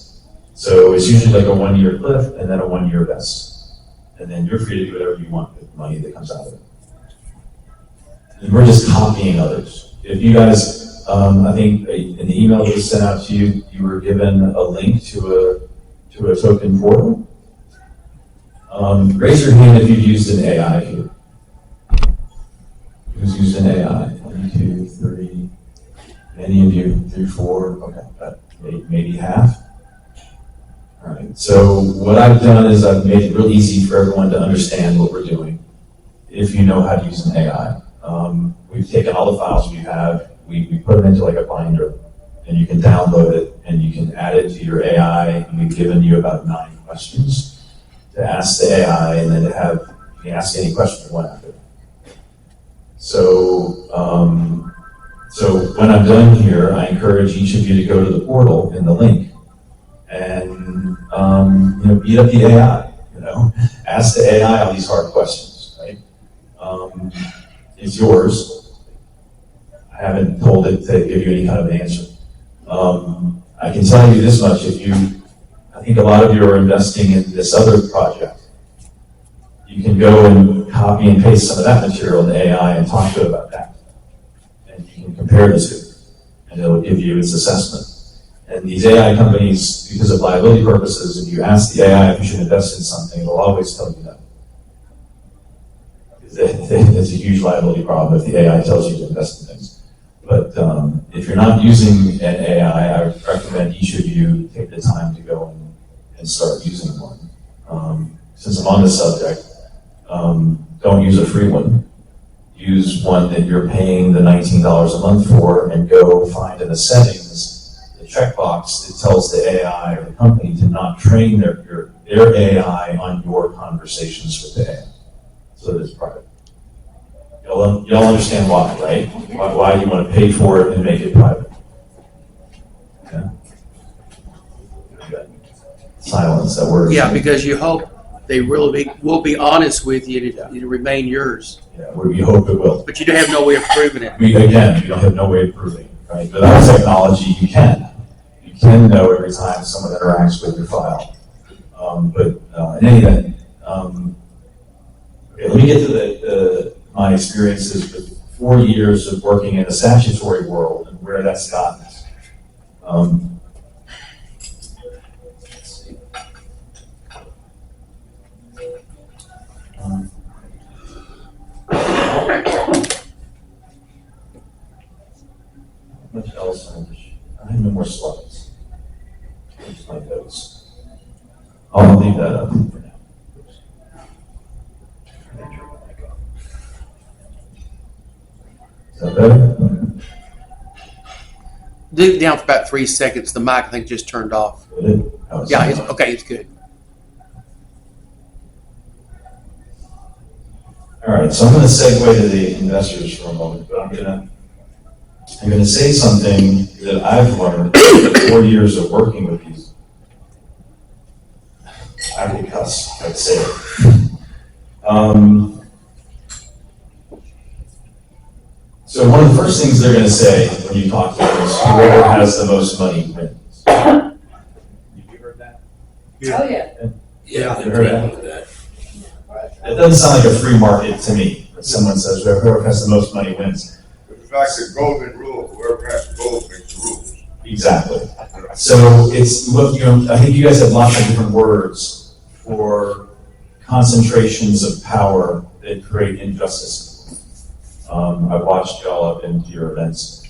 So it's usually like a 1-year cliff and then a 1-year vest. And then you're free to do whatever you want with the money that comes out of it. And we're just copying others. If you guys, I think in the email that was sent out to you, you were given a link to a token portal. Raise your hand if you've used an AI here. Who's using AI? 1, 2, 3. Many of you, 3, 4. Okay, maybe half. All right. So what I've done is I've made it real easy for everyone to understand what we're doing. If you know how to use an AI, we've taken all the files we have, we put them into like a binder, and you can download it and you can add it to your AI. And we've given you about 9 questions to ask the AI, and then you can ask any question you want after. So when I'm done here, I encourage each of you to go to the portal in the link and beat up the AI. Ask the AI all these hard questions. Right? It's yours. I haven't told it to give you any kind of an answer. I can tell you this much: I think a lot of you are investing in this other project. You can go and copy and paste some of that material in the AI and talk to it about that. And you can compare the two, and it'll give you its assessment. And these AI companies, because of liability purposes, if you ask the AI if you should invest in something, it'll always tell you no. It's a huge liability problem if the AI tells you to invest in things. But if you're not using an AI, I would recommend each of you take the time to go and start using one. Since I'm on this subject, don't use a free one. Use one that you're paying the $19 a month for, and go find in the settings the checkbox that tells the AI or the company to not train their AI on your conversations with the AI. So that it's private. Y'all understand why, right? Why you want to pay for it and make it private. Yeah. Silence, that word. Yeah, because you hope they really will be honest with you to remain yours. Yeah, we hope it will. But you don't have no way of proving it. We don't have no way of proving it, right? Without technology, you can. You can know every time someone interacts with your file. But in any event, okay, let me get to my experiences with 4 years of working in the statutory world and where that's gotten us. Let's see. What else? I have no more slides. Just my notes. I'll leave that up for now. Is that better? Leave it down for about 3 seconds. The mic, I think, just turned off. Yeah, it's, okay, it's good. All right, so I'm going to segue to the investors for a moment, but I'm going to say something that I've learned in 4 years of working with these. I can cuss, I'd say it. So one of the first things they're going to say when you talk to them is whoever has the most money wins. Have you heard that? Oh, yeah. Yeah. You heard that? It doesn't sound like a free market to me. When someone says whoever has the most money wins. It's like the golden rule, whoever has gold makes the rules. Exactly. So it's, look, I think you guys have lots of different words for concentrations of power that create injustice. I've watched y'all up into your events.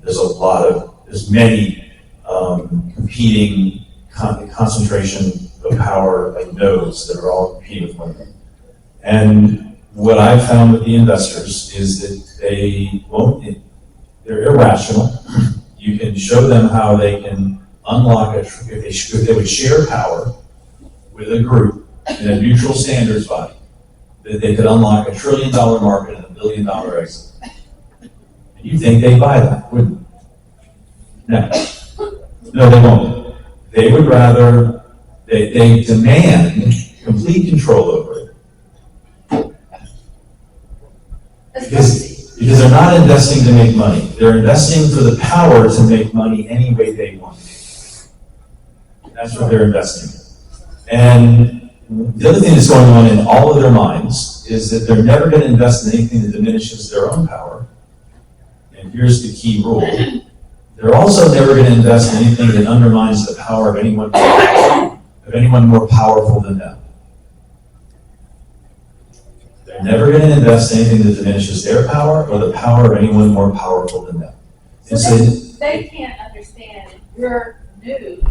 There's many competing concentration of power and nodes that are all competing with one another. And what I've found with the investors is that they're irrational. You can show them how they can unlock if they would share power with a group in a neutral standards body, that they could unlock $1 trillion market and $1 billion exit. And you think they'd buy that, wouldn't you? No, they won't. They would rather, they demand complete control over it. Because they're not investing to make money. They're investing for the power to make money any way they want. That's what they're investing in. And the other thing that's going on in all of their minds is that they're never going to invest in anything that diminishes their own power. And here's the key rule. They're also never going to invest in anything that undermines the power of anyone more powerful than them. They're never going to invest in anything that diminishes their power or the power of anyone more powerful than them. So they can't understand your new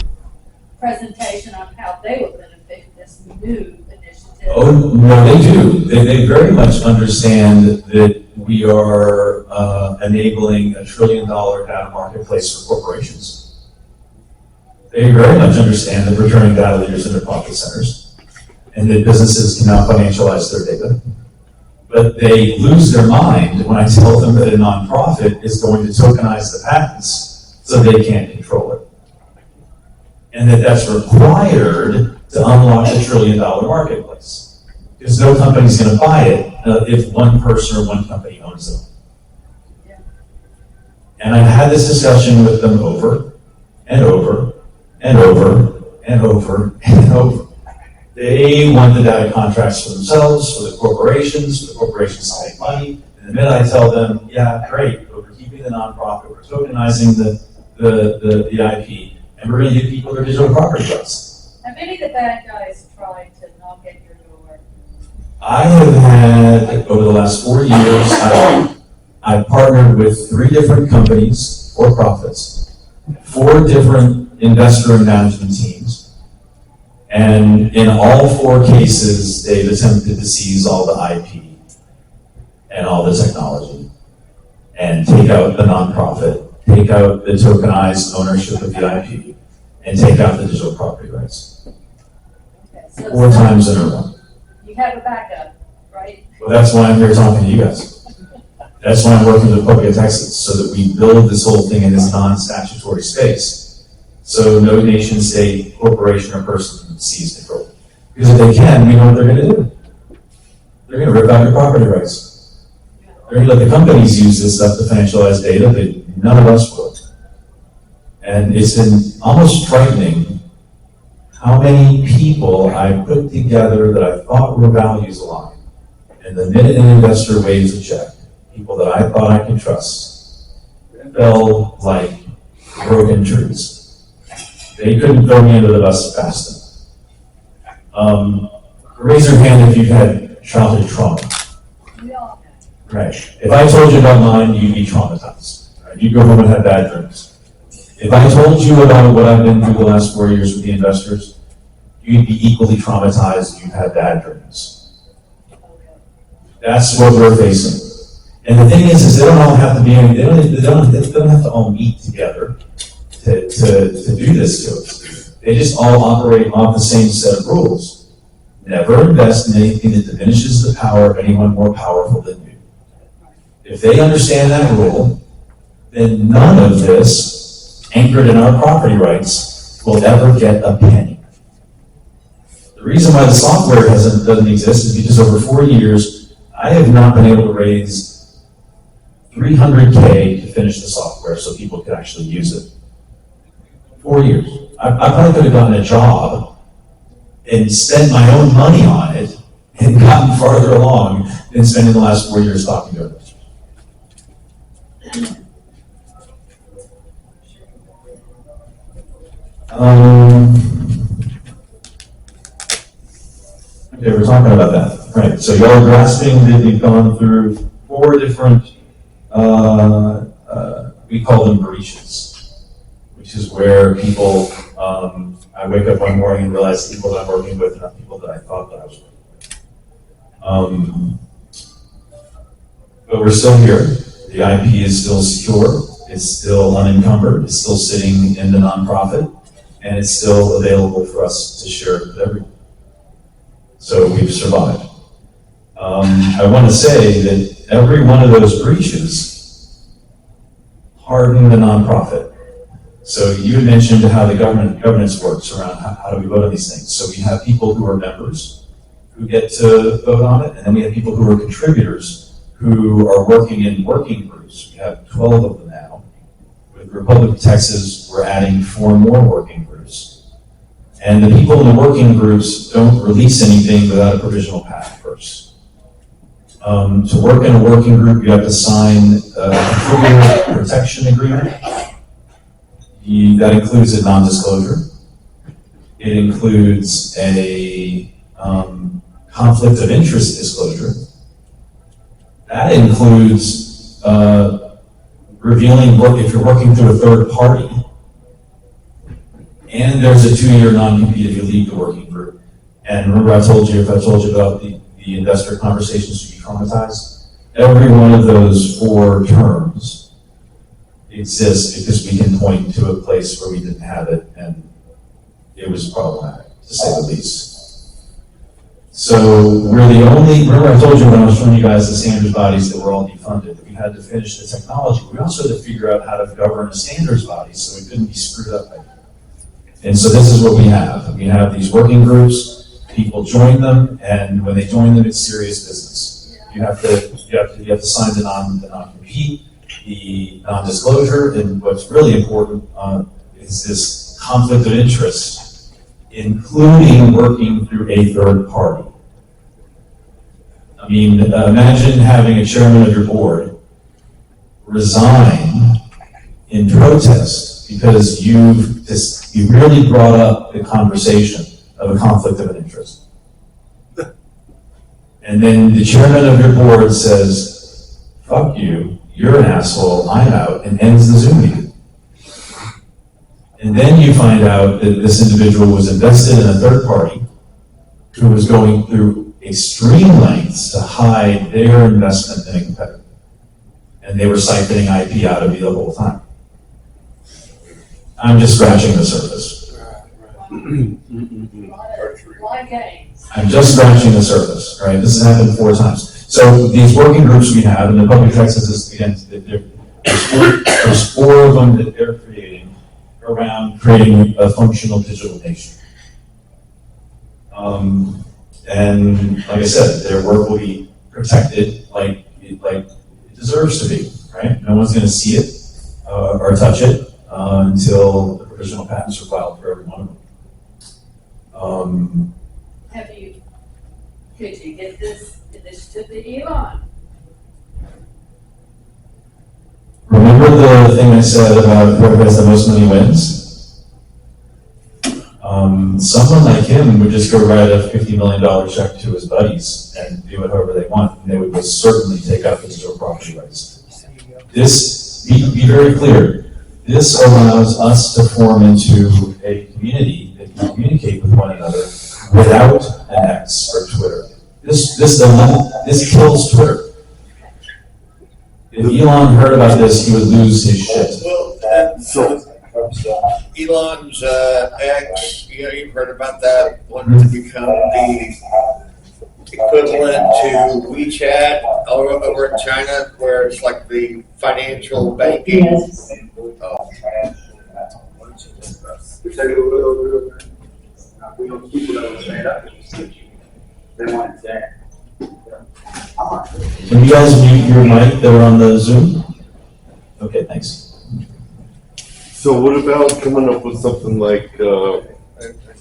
presentation on how they will benefit this new initiative. Oh, no, they do. They very much understand that we are enabling $1 trillion data marketplace for corporations. They very much understand that we're turning data leaders into profit centers and that businesses can now financialize their data. But they lose their mind when I tell them that a nonprofit is going to tokenize the patents so they can't control it. And that's required to unlock $1 trillion marketplace. Because no company's going to buy it if one person or one company owns them. Yeah. And I've had this discussion with them over and over and over and over and over. They want the data contracts for themselves, for the corporations to make money. And the minute I tell them, yeah, great, but we're keeping the nonprofit, we're tokenizing the IP, and we're going to give people their digital property rights. Have any of the bad guys tried to knock at your door? I have had, over the last 4 years, I've partnered with 3 different companies, for profits, 4 different investor and management teams. And in all 4 cases, they've attempted to seize all the IP and all the technology and take out the nonprofit, take out the tokenized ownership of the IP, and take out the digital property rights. Okay, so 4 times in a row. you have a backup, right? Well, that's why I'm here talking to you guys. That's why I'm working with the Republic of Texas, so that we build this whole thing in this non-statutory space. So no nation, state, corporation, or person can seize control. Because if they can, we know what they're going to do. They're going to rip out your property rights. They're going to let the companies use this stuff to financialize data, but none of us will. And it's been almost frightening how many people I put together that I thought were values aligned. And the minute an investor waves a check, people that I thought I could trust fell like broken trees. They couldn't throw me under the bus fast enough. Raise your hand if you've had childhood trauma. We all have. Right. If I told you about mine, you'd be traumatized. Right? You'd go home and have bad dreams. If I told you about what I've been through the last 4 years with the investors, you'd be equally traumatized if you had bad dreams. That's what we're facing. And the thing is they don't all have to be, they don't have to all meet together to do this to us. They just all operate off the same set of rules. Never invest in anything that diminishes the power of anyone more powerful than you. If they understand that rule, then none of this, anchored in our property rights, will ever get a penny. The reason why the software doesn't exist is because over 4 years, I have not been able to raise $300K to finish the software so people could actually use it. 4 years. I probably could have gotten a job and spent my own money on it and gotten farther along than spending the last 4 years talking to investors. Okay, we're talking about that. Right, so y'all are grasping that we've gone through 4 different, we call them breaches, which is where people, I wake up one morning and realize people that I'm working with are not people that I thought that I was working with. But we're still here. The IP is still secure. It's still unencumbered. It's still sitting in the nonprofit. And it's still available for us to share with everyone. So we've survived. I want to say that every one of those breaches hardened the nonprofit. So you mentioned how the governance works around how do we vote on these things. So we have people who are members who get to vote on it, and then we have people who are contributors who are working in working groups. We have 12 of them now. With Republic of Texas, we're adding 4 more working groups. And the people in the working groups don't release anything without a provisional path first. To work in a working group, you have to sign a contributor protection agreement. That includes a non-disclosure. It includes a conflict of interest disclosure. That includes revealing work if you're working through a third party. And there's a 2-year non-compete if you leave the working group. And remember if I told you about the investor conversations to be traumatized? Every one of those 4 terms exists because we can point to a place where we didn't have it and it was problematic, to say the least. So we're the only, remember I told you when I was showing you guys the standards bodies that were all defunded, that we had to finish the technology. We also had to figure out how to govern a standards body so we couldn't be screwed up by it. And so this is what we have. We have these working groups, people join them, and when they join them, it's serious business. You have to sign the non-compete, the non-disclosure, and what's really important is this conflict of interest, including working through a third party. I mean, imagine having a chairman of your board resign in protest because you really brought up the conversation of a conflict of an interest. And then the chairman of your board says, fuck you, you're an asshole, I'm out, and ends the Zoom meeting. And then you find out that this individual was invested in a third party who was going through extreme lengths to hide their investment in a competitor. And they were siphoning IP out of you the whole time. I'm just scratching the surface. I'm just scratching the surface, right? This has happened 4 times. So these working groups we have, and the Republic of Texas is, again, there's 4 of them that they're creating around creating a functional digital nation. And like I said, their work will be protected like it deserves to be, right? No one's going to see it or touch it until the provisional patents are filed for every one of them. Could you get this initiative to Elon? Remember the thing I said about whoever has the most money wins? Someone like him would just go write a $50 million check to his buddies and do it however they want, and they would most certainly take out the digital property rights. This, be very clear, this allows us to form into a community that to communicate with one another without an X or Twitter. This kills Twitter. If Elon heard about this, he would lose his shit. Well, so Elon's X, you've heard about that, wanting to become the equivalent to WeChat over in China, where it's like the financial banking. Oh. Can you guys mute your mic that are on the Zoom? Okay, thanks. So what about coming up with something like,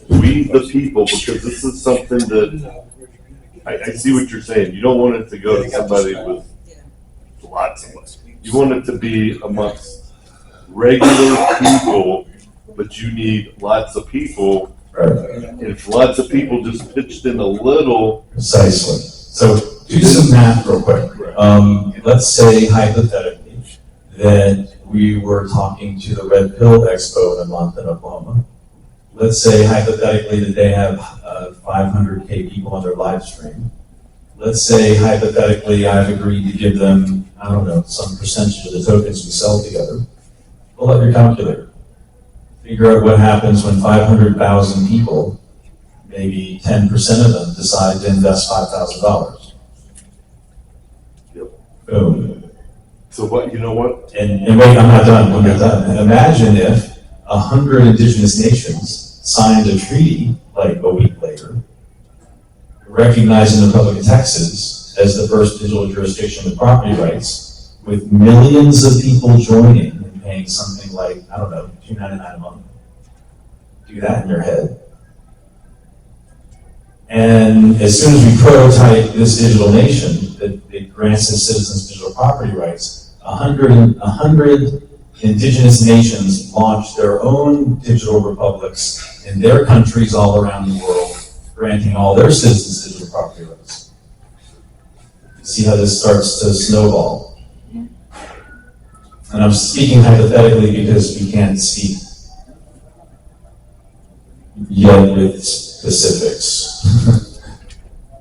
we the people, because this is something that, I see what you're saying. You don't want it to go to somebody with lots of money. You want it to be amongst regular people, but you need lots of people. Right. And if lots of people just pitched in a little. Precisely. So do some math real quick. Let's say hypothetically that we were talking to the Red Pill Expo in a month in Oklahoma. Let's say hypothetically that they have 500K people on their live stream. Let's say hypothetically I've agreed to give them, I don't know, some percentage of the tokens we sell together. Pull up your calculator. Figure out what happens when 500,000 people, maybe 10% of them, decide to invest $5,000. Yep. Boom. So what, you know what? And wait, I'm not done. When you're done, imagine if 100 indigenous nations signed a treaty like a week later, recognizing the Republic of Texas as the first digital jurisdiction with property rights, with millions of people joining and paying something like, I don't know, $2.99 a month. Do that in your head. And as soon as we prototype this digital nation that grants its citizens digital property rights, 100 indigenous nations launch their own digital republics in their countries all around the world, granting all their citizens digital property rights. See how this starts to snowball? And I'm speaking hypothetically because we can't speak yet with specifics,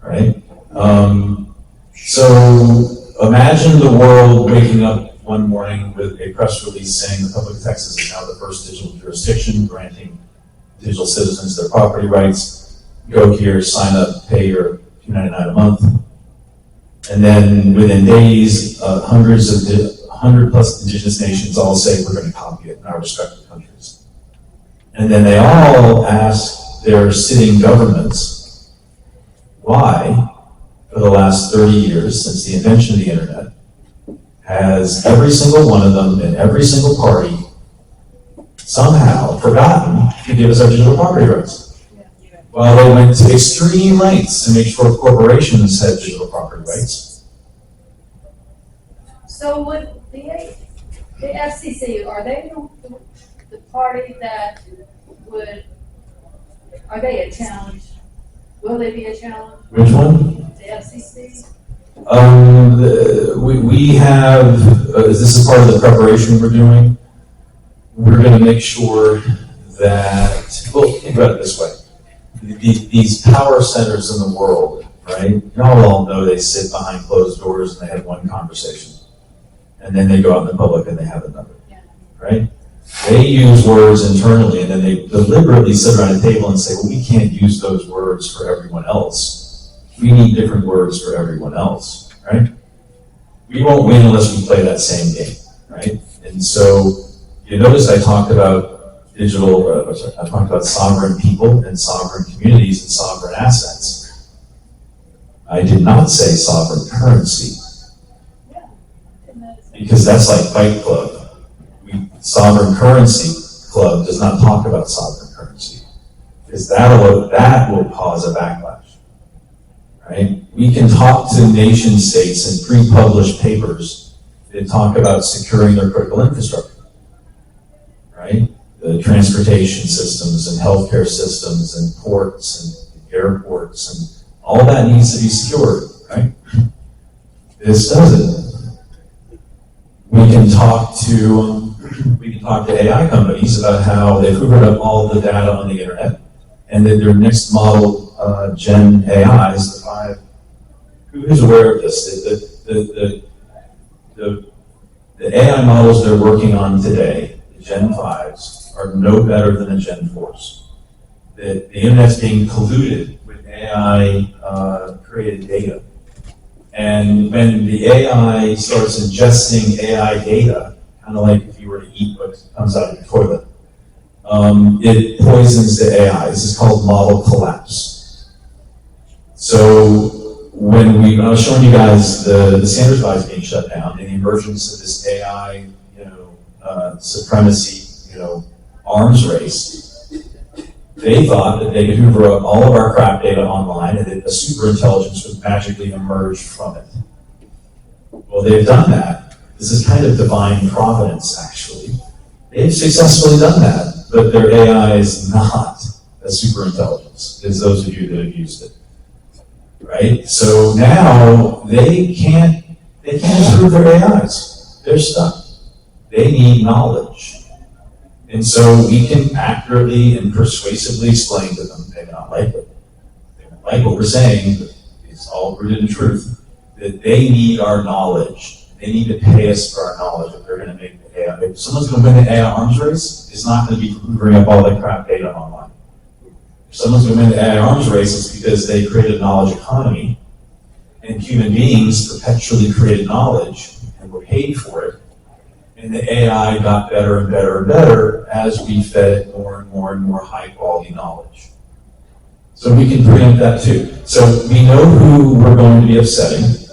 right? So imagine the world waking up one morning with a press release saying the Republic of Texas is now the first digital jurisdiction, granting digital citizens their property rights. Go here, sign up, pay your $2.99 a month. And then within days, 100 plus indigenous nations all say we're going to copy it in our respective countries. And then they all ask their sitting governments why, for the last 30 years since the invention of the internet, has every single one of them in every single party somehow forgotten to give us our digital property rights. Well, they went to extreme lengths to make sure corporations had digital property rights. So would the FCC, are they the party that would, are they a challenge? Will they be a challenge? Which one? The FCC? We have, this is part of the preparation we're doing. We're going to make sure that, well, think about it this way. These power centers in the world, right? Y'all all know they sit behind closed doors and they have one conversation. And then they go out in the public and they have another, right? They use words internally and then they deliberately sit around a table and say, well, we can't use those words for everyone else. We need different words for everyone else, right? We won't win unless we play that same game, right? And so you notice I talked about digital, I talked about sovereign people and sovereign communities and sovereign assets. I did not say sovereign currency, because that's like Fight Club. Sovereign Currency Club does not talk about sovereign currency, because that will cause a backlash, right? We can talk to nation states and pre-publish papers that talk about securing their critical infrastructure, right? The transportation systems and healthcare systems and ports and airports and all that needs to be secured, right? This doesn't. We can talk to AI companies about how they've hoovered up all the data on the internet and that their next model, Gen AI, is the 5. Who's aware of this? The AI models they're working on today, the Gen 5s, are no better than the Gen 4s. The internet's being polluted with AI created data. And when the AI starts ingesting AI data, kind of like if you were to eat what comes out of your toilet, it poisons the AI. This is called model collapse. So when I was showing you guys the standards bodies being shut down and the emergence of this AI, supremacy, arms race, they thought that they could hoover up all of our crap data online and that a super intelligence would magically emerge from it. Well, they've done that. This is kind of divine providence, actually. They've successfully done that, but their AI is not a super intelligence, as those of you that have used it. Right? So now they can't improve their AIs. They're stuck. They need knowledge. And so we can accurately and persuasively explain to them, they may not like it. They don't like what we're saying, but it's all rooted in truth, that they need our knowledge. They need to pay us for our knowledge if they're going to make the AI. If someone's going to win the AI arms race, it's not going to be hoovering up all that crap data online. If someone's going to win the AI arms race, it's because they created a knowledge economy, and human beings perpetually created knowledge and were paid for it. And the AI got better and better and better as we fed it more and more and more high quality knowledge. So we can preempt that too. So we know who we're going to be upsetting,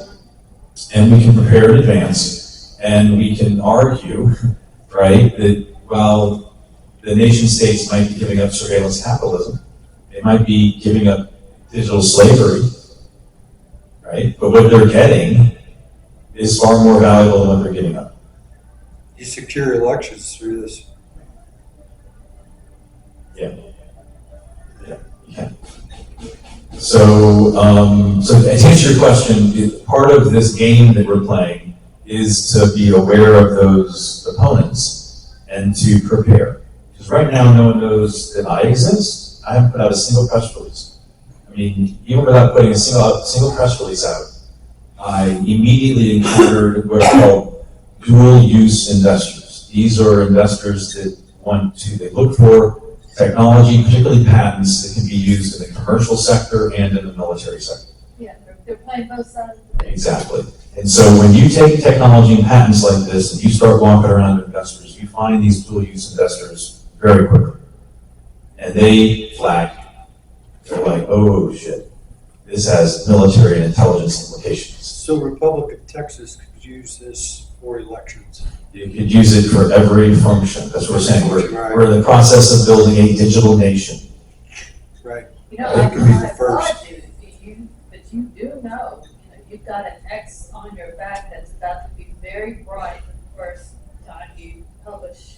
and we can prepare in advance, and we can argue, right, that while the nation states might be giving up surveillance capitalism, they might be giving up digital slavery, right? But what they're getting is far more valuable than what they're giving up. You secure elections through this. Yeah. So to answer your question, part of this game that we're playing is to be aware of those opponents and to prepare. Because right now, no one knows that I exist. I haven't put out a single press release. I mean, even without putting a single press release out, I immediately encountered what are called dual-use investors. These are investors that they look for technology, particularly patents, that can be used in the commercial sector and in the military sector. Yeah, they're playing both sides of the Exactly. And so when you take technology and patents like this and you start walking around to investors, you find these dual-use investors very quickly. And they flag. They're like, oh shit, this has military and intelligence implications. So Republic of Texas could use this for elections. You could use it for every function. That's what we're saying. We're in the process of building a digital nation. Right. You know, That could be the I first. applaud you, but you do know, you've got an X on your back that's about to be very bright the first time you publish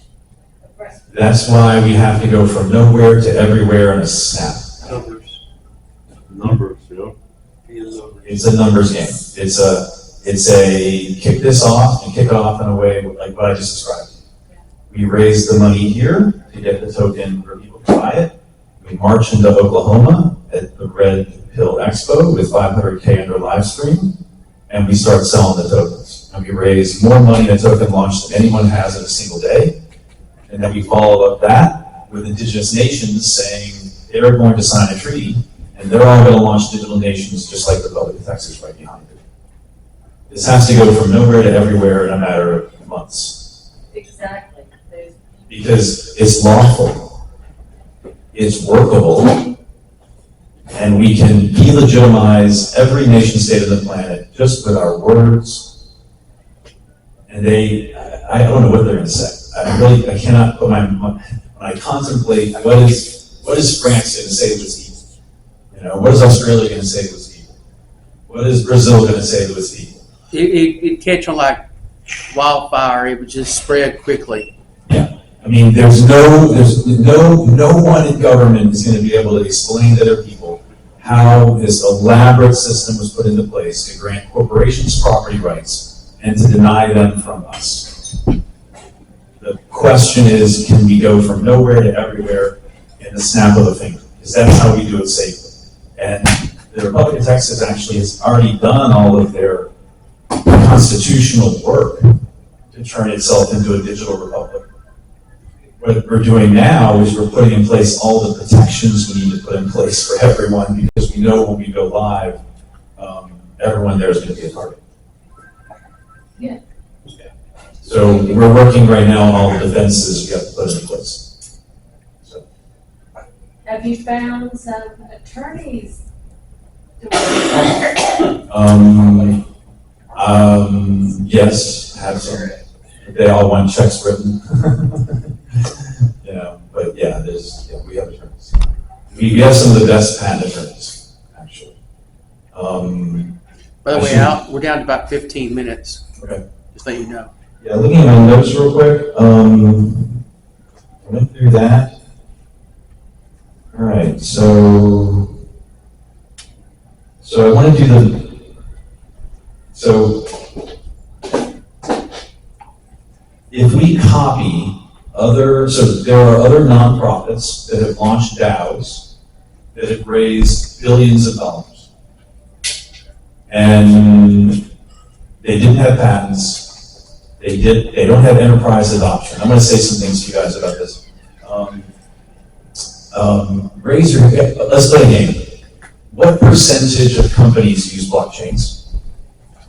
a press release. That's why we have to go from nowhere to everywhere in a snap. Numbers, It's a numbers game. It's a kick this off and kick it off in a way like what I just described. We raise the money here to get the token where people can buy it. We march into Oklahoma at the Red Pill Expo with 500K under live stream, and we start selling the tokens. And we raise more money in a token launch than anyone has in a single day. And then we follow up that with indigenous nations saying they're going to sign a treaty, and they're all going to launch digital nations just like the Republic of Texas right behind it. This has to go from nowhere to everywhere in a matter of months. Exactly. Because it's lawful, it's workable, and we can delegitimize every nation state of the planet just with our words. And I don't know what they're going to say. I cannot put when I contemplate what is France going to say was evil? What is Australia going to say was evil? What is Brazil going to say was evil? It catch on like wildfire. It would just spread quickly. Yeah, I mean, there's no one in government is going to be able to explain to their people how this elaborate system was put into place to grant corporations property rights and to deny them from us. The question is, can we go from nowhere to everywhere in the snap of a finger? because that's how we do it safely. And the Republic of Texas actually has already done all of their constitutional work to turn itself into a digital republic. What we're doing now is we're putting in place all the protections we need to put in place for everyone, because we know when we go live, everyone there is going to be a target. Yeah. So we're working right now on all the defenses we have to put in place. So, Have you found some attorneys? Yes, have some. They all want checks written. But yeah, we have attorneys. We have some of the best patent attorneys, actually. By the way, Al, we're down to about 15 minutes. Okay. Just let you know. Yeah, looking at my notes real quick, I went through that. All right, so I want to do if we copy there are other nonprofits that have launched DAOs that have raised billions of dollars. And they didn't have patents. They don't have enterprise adoption. I'm going to say some things to you guys about this. Let's play a game. What percentage of companies use blockchains?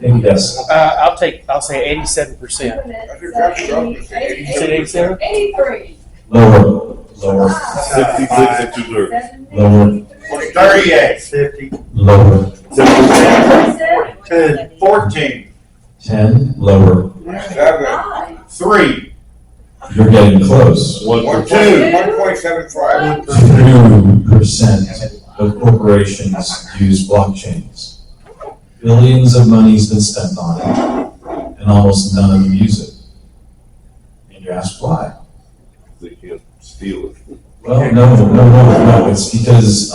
Take a guess. I'll say 87%. You said 87? 83. Lower. 66 and 2/3. Lower. 38. 50, Lower. 10, 14. 10. Lower. 7. 3. You're getting close. 1.75. 2% of corporations use blockchains. Billions of money's been spent on it, and almost none of them use it. And you ask why? They can't steal it. Well, no. It's because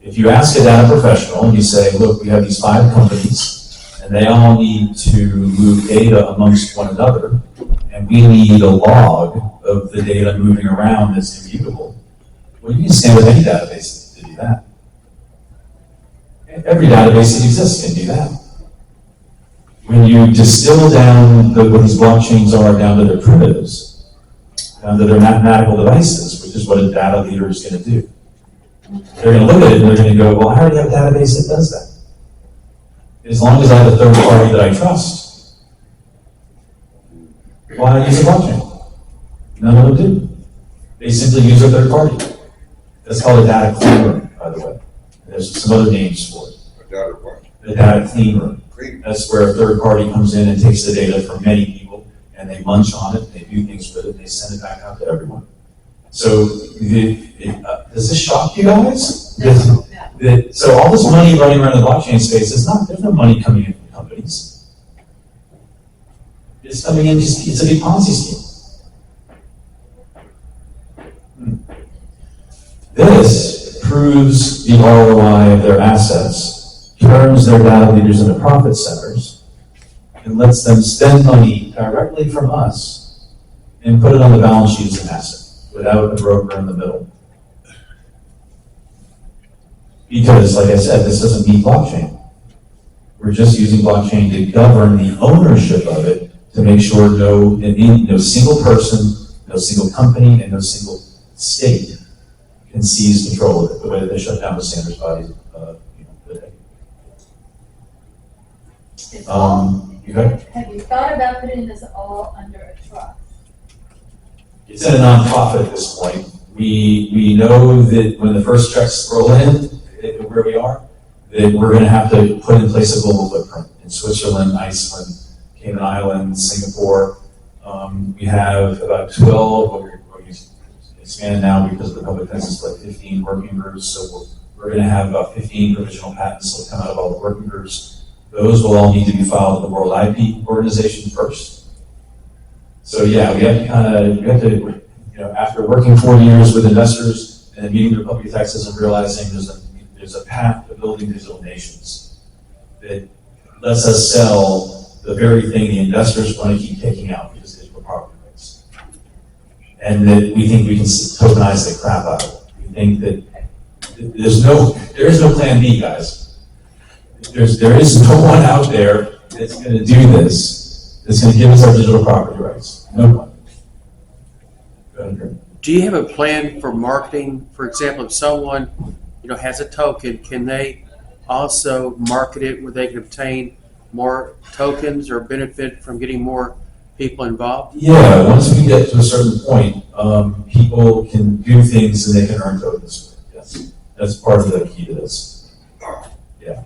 if you ask a data professional and you say, look, we have these 5 companies, and they all need to move data amongst one another, and we need a log of the data moving around that's immutable. Well, you can stand with any database to do that. Every database that exists can do that. When you distill down what these blockchains are down to their primitives, down to their mathematical devices, which is what a data leader is going to do. They're going to look at it and they're going to go, well, I already have a database that does that. As long as I have a third party that I trust, why use a blockchain? None of them do. They simply use a third party. That's called a data cleaner, by the way. There's some other names for it. The data cleaner. That's where a third party comes in and takes the data from many people, and they munch on it, they do things with it, and they send it back out to everyone. So, does this shock you guys? So all this money running around the blockchain space, there's no money coming in from companies. It's coming in, it's a big Ponzi scheme. This proves the ROI of their assets, turns their data leaders into profit centers, and lets them spend money directly from us and put it on the balance sheet as an asset without a broker in the middle. Because, like I said, this doesn't need blockchain. We're just using blockchain to govern the ownership of it to make sure no single person, no single company, and no single state can seize control of it, the way that they shut down the standards bodies today. Have you thought about putting this all under a trust? It's in a nonprofit at this point. We know that when the first checks roll in, where we are, that we're going to have to put in place a global footprint in Switzerland, Iceland, Cayman Islands, Singapore. We have about 12, but we're expanding now because of the public Texas, like 15 working groups. So we're going to have about 15 provisional patents that will come out of all the working groups. Those will all need to be filed with the World IP Organization first. So yeah, we have to after working 4 years with investors and meeting the Republic of Texas and realizing there's a path to building digital nations that lets us sell the very thing the investors want to keep taking out, which is digital property rights. and that we think we can tokenize the crap out of it. We think that there is no plan B, guys. There is no one out there that's going to do this, that's going to give us our digital property rights. No one. Go ahead, Greg. Do you have a plan for marketing? For example, if someone, has a token, can they also market it where they can obtain more tokens or benefit from getting more people involved? Yeah, once we get to a certain point, people can do things and they can earn tokens. Yes, that's part of the key to this. Yeah,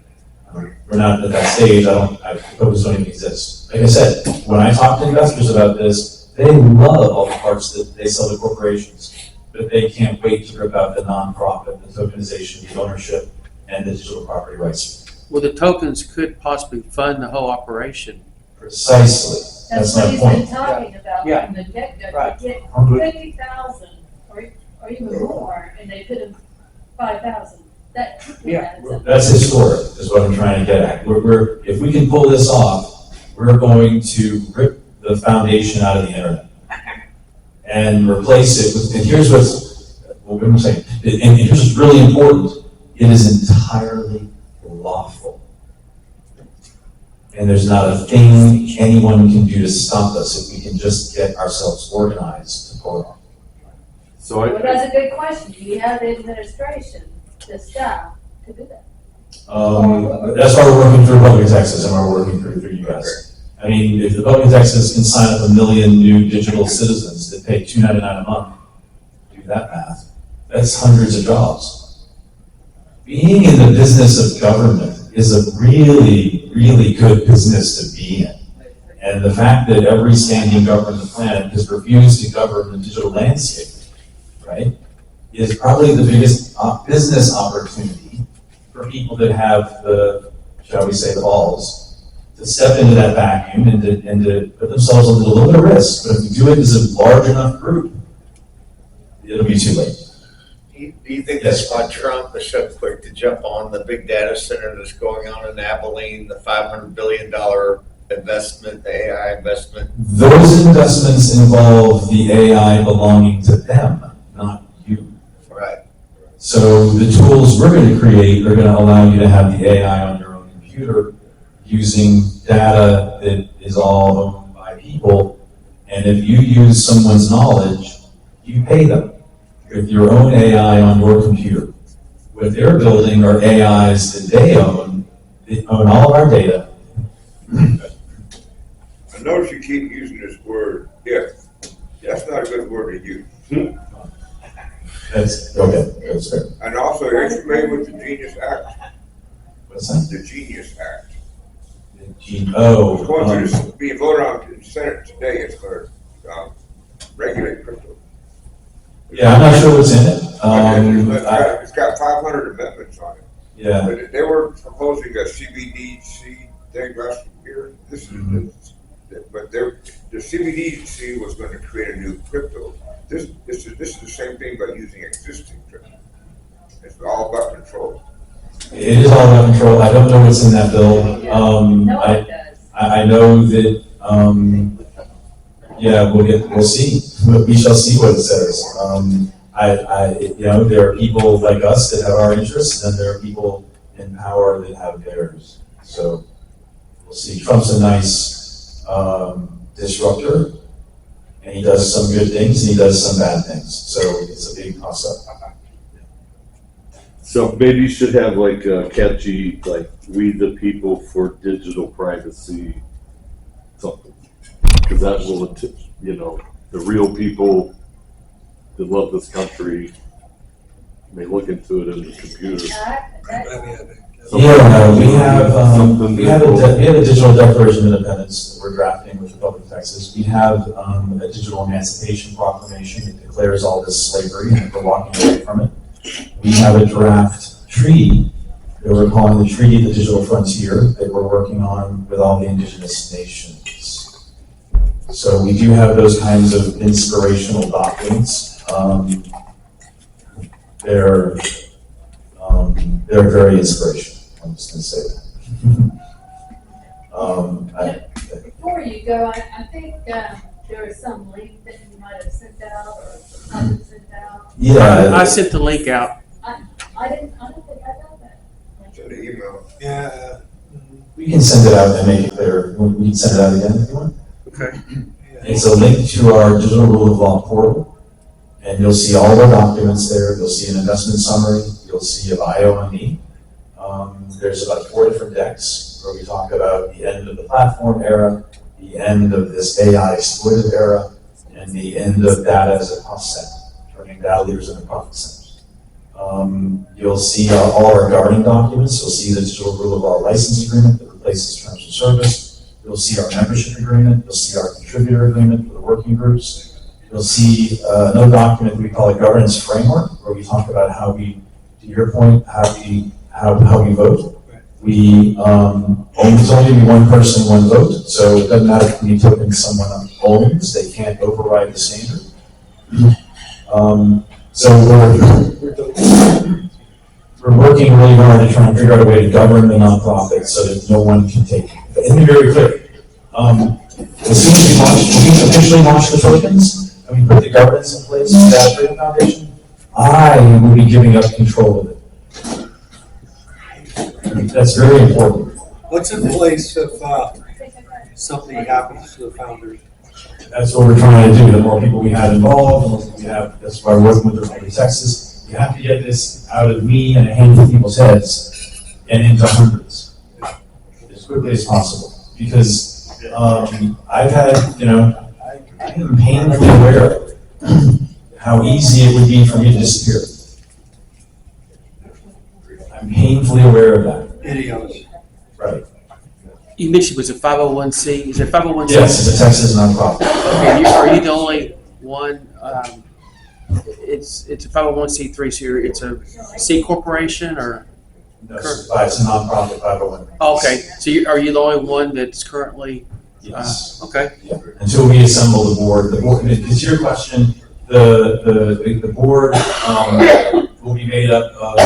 we're not at that stage. Tokens don't even exist. Like I said, when I talk to investors about this, they love all the parts that they sell to corporations, but they can't wait to rip out the nonprofit, the tokenization, the ownership, and the digital property rights. Well, the tokens could possibly fund the whole operation. Precisely. That's That's what my he's been point. talking about Yeah. from the get-go. Right. To get I'm good. 50,000 or even more, and they put in 5,000. That quickly Yeah. adds up. That's historic, is what I'm trying to get at. If we can pull this off, we're going to rip the foundation out of the internet and replace it with, and here's what I'm saying, and here's what's really important, it is entirely lawful. And there's not a thing anyone can do to stop us if we can just get ourselves organized to pull it off. So Well, that's a good question. Do you have the administration, the staff to do that? That's why we're working through Public Texas and we're working through you guys. I mean, if the Public Texas can sign up 1 million new digital citizens that pay $2.99 a month, do that math, that's hundreds of jobs. Being in the business of government is a really, really good business to be in. And the fact that every standing government on the planet has refused to govern the digital landscape, right, is probably the biggest business opportunity for people that have the, shall we say, the balls to step into that vacuum and to put themselves under a little bit of risk. But if we do it as a large enough group, it'll be too late. Do you think that's why Trump is so quick to jump on the big data center that's going on in Abilene, the $500 billion investment, the AI investment? Those investments involve the AI belonging to them, not you. Right. So the tools we're going to create are going to allow you to have the AI on your own computer using data that is all owned by people. And if you use someone's knowledge, you pay them with your own AI on your computer. What they're building are AIs that they own all of our data. I notice you keep using this word, if. That's not a good word to use. That's, okay, that's fair. And also, are you familiar with the Genius Act? What's that? The Genius Act. It's Oh, going to be voted on in the Senate today. It's going to regulate crypto. yeah, I'm not sure what's in it. It's got 500 amendments on it. Yeah, But they were proposing a CBDC thing last year. This is, but the CBDC was going to create a new crypto. This is the same thing, but using existing crypto. It's all about control. it is all about control. I don't know what's in that bill. No one does. I know that, yeah, we'll see. We shall see what it says. There are people like us that have our interests, and there are people in power that have theirs. So we'll see. Trump's a nice disruptor, and he does some good things and he does some bad things. So it's a big toss-up. So maybe you should have like a catchy, like "We the People for Digital Privacy," something, because that will, the real people that love this country may look into it in the computer. Yeah, we have a digital declaration of independence that we're drafting with the Republic of Texas. We have a digital emancipation proclamation that declares all this slavery and we're walking away from it. We have a draft treaty that we're calling the Treaty of the Digital Frontier that we're working on with all the indigenous nations. So we do have those kinds of inspirational documents. They're very inspirational. I'm just going to say that. Before you go, I think there was some link that you might have sent out or something sent out. Yeah, I sent the link out. I don't think I got that. Send an email. Yeah. we can send it out and make it clear. We can send it out again if you want. Okay. It's a link to our digital rule of law portal, and you'll see all the documents there. You'll see an investment summary. You'll see a bio on me. There's about 4 different decks where we talk about the end of the platform era, the end of this AI exploitive era, and the end of data as a cost center, turning data leaders into profit centers. You'll see all our guarding documents. You'll see the digital rule of law license agreement that replaces terms of service. You'll see our membership agreement. You'll see our contributor agreement for the working groups. You'll see another document we call a governance framework, where we talk about how we, to your point, how we vote. We there's only one person, one vote, so it doesn't matter how many tokens someone owns, they can't override the standard. So we're working really hard to try and figure out a way to govern the nonprofit so that no one can take it. But let me be very clear. As soon as we officially launch the tokens, and we put the governance in place for that Freedom Foundation, I will be giving up control of it. That's very important. What's in place if something happens to the founders? That's what we're trying to do. The more people we have involved, the more people we have. That's why we're working with the state of Texas. You have to get this out of me and a handful of people's heads and into hundreds as quickly as possible. Because I've had, I am painfully aware of how easy it would be for me to disappear. I'm painfully aware of that. Idiots. Right. You mentioned it was a 501c. Is it 501c? Yes, it's a Texas nonprofit. Okay, are you the only one? It's a 501c3, so it's a C corporation or? No, it's a nonprofit 501. Okay, so are you the only one that's currently? Yes. Okay. Yeah. Until we assemble the board, to your question, the board will be made up of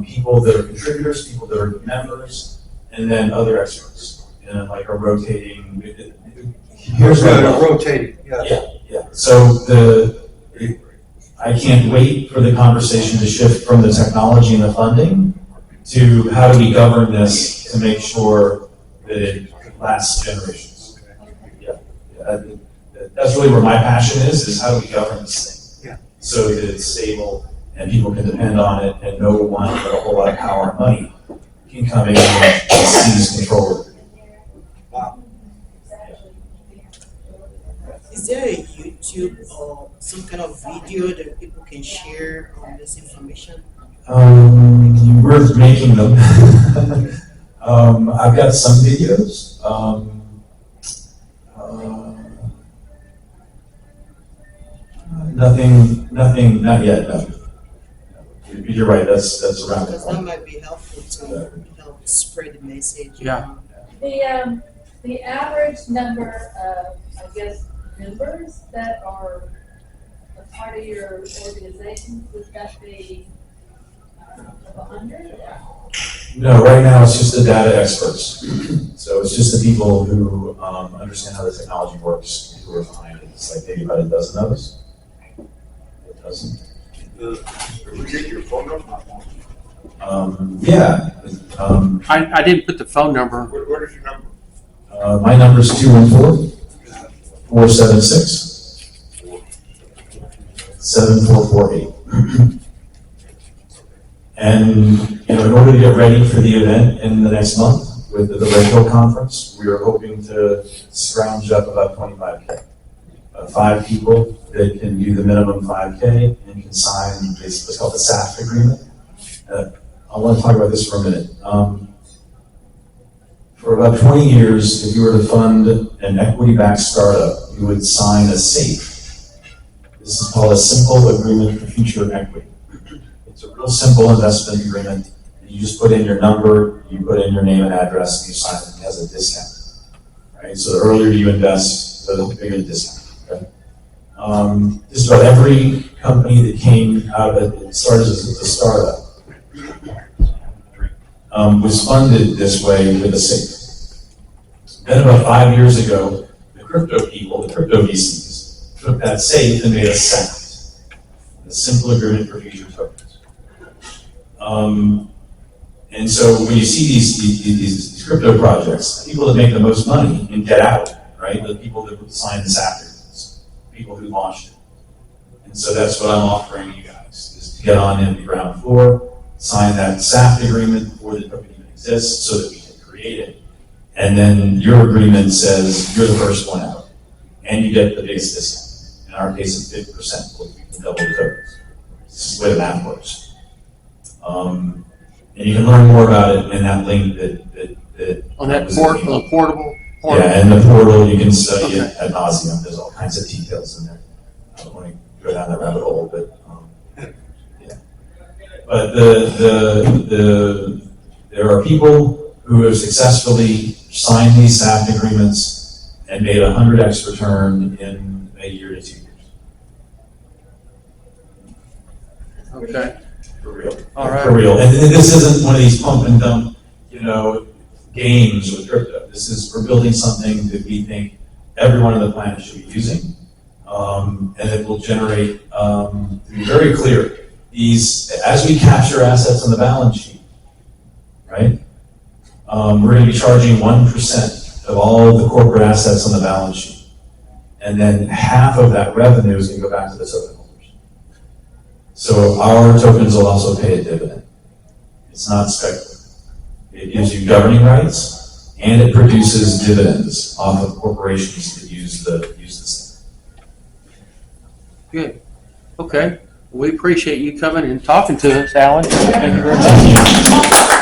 people that are contributors, people that are members, and then other experts. Like a rotating. Here's what Rotating. Yeah. Yeah. So I can't wait for the conversation to shift from the technology and the funding to how do we govern this to make sure that it lasts generations. Yeah. That's really where my passion is how do we govern this thing? Yeah. So that it's stable and people can depend on it and no one with a whole lot of power and money can come in and seize control of it. Wow. Is there a YouTube or some kind of video that people can share on this information? We're making them. I've got some videos. Nothing, not yet, no. You're right, that's around the Because that corner. might be helpful to help spread the message. Yeah. The average number of, I guess, members that are a part of your organization, would that be 100? No, right now it's just the data experts. So it's just the people who understand how the technology works, who are behind it. It's like maybe about a dozen of us. A dozen. Can we get your phone number? Yeah. I didn't put the phone number. What is your number? My number is 214-476-7448. And in order to get ready for the event in the next month with the Red Hill Conference, we are hoping to scrounge up about 25K. 5 people that can do the minimum 5K and can sign what's called the SAF agreement. I want to talk about this for a minute. For about 20 years, if you were to fund an equity-backed startup, you would sign a SAFE. This is called a Simple Agreement for Future Equity. It's a real simple investment agreement. You just put in your number, you put in your name and address, and you sign it. It has a discount. Right? So the earlier you invest, the bigger the discount. Okay? Just about every company that came out of it started as a startup was funded this way with a SAFE. Then about 5 years ago, the crypto people, the crypto VCs, took that safe and made a SAFT, a simple agreement for future tokens. And so when you see these crypto projects, the people that make the most money and get out, right? The people that sign the SAFT agreements, people who launched it. And so that's what I'm offering you guys, is to get on in the ground floor, sign that SAFT agreement before the token even exists so that we can create it. And then your agreement says you're the first one out. And you get the biggest discount. In our case, it's 50%, but you can double the tokens. This is the way the math works. And you can learn more about it in that link that On that was portable. Yeah, and the portal, you can study it ad nauseum. There's all kinds of details in there. I don't want to go down that rabbit hole, but yeah. But there are people who have successfully signed these SAFT agreements and made 100x return in a year to 2 years. Okay. For real. All right. For real. And this isn't one of these pump and dump, games with crypto. We're building something that we think everyone on the planet should be using. And it will generate, to be very clear, as we capture assets on the balance sheet, right? We're going to be charging 1% of all of the corporate assets on the balance sheet. And then half of that revenue is going to go back to the token holders. So our tokens will also pay a dividend. It's not speculative. It gives you governing rights, and it produces dividends off of corporations that use the system. Good. Okay. We appreciate you coming and talking to us, Alan. Thank you very much.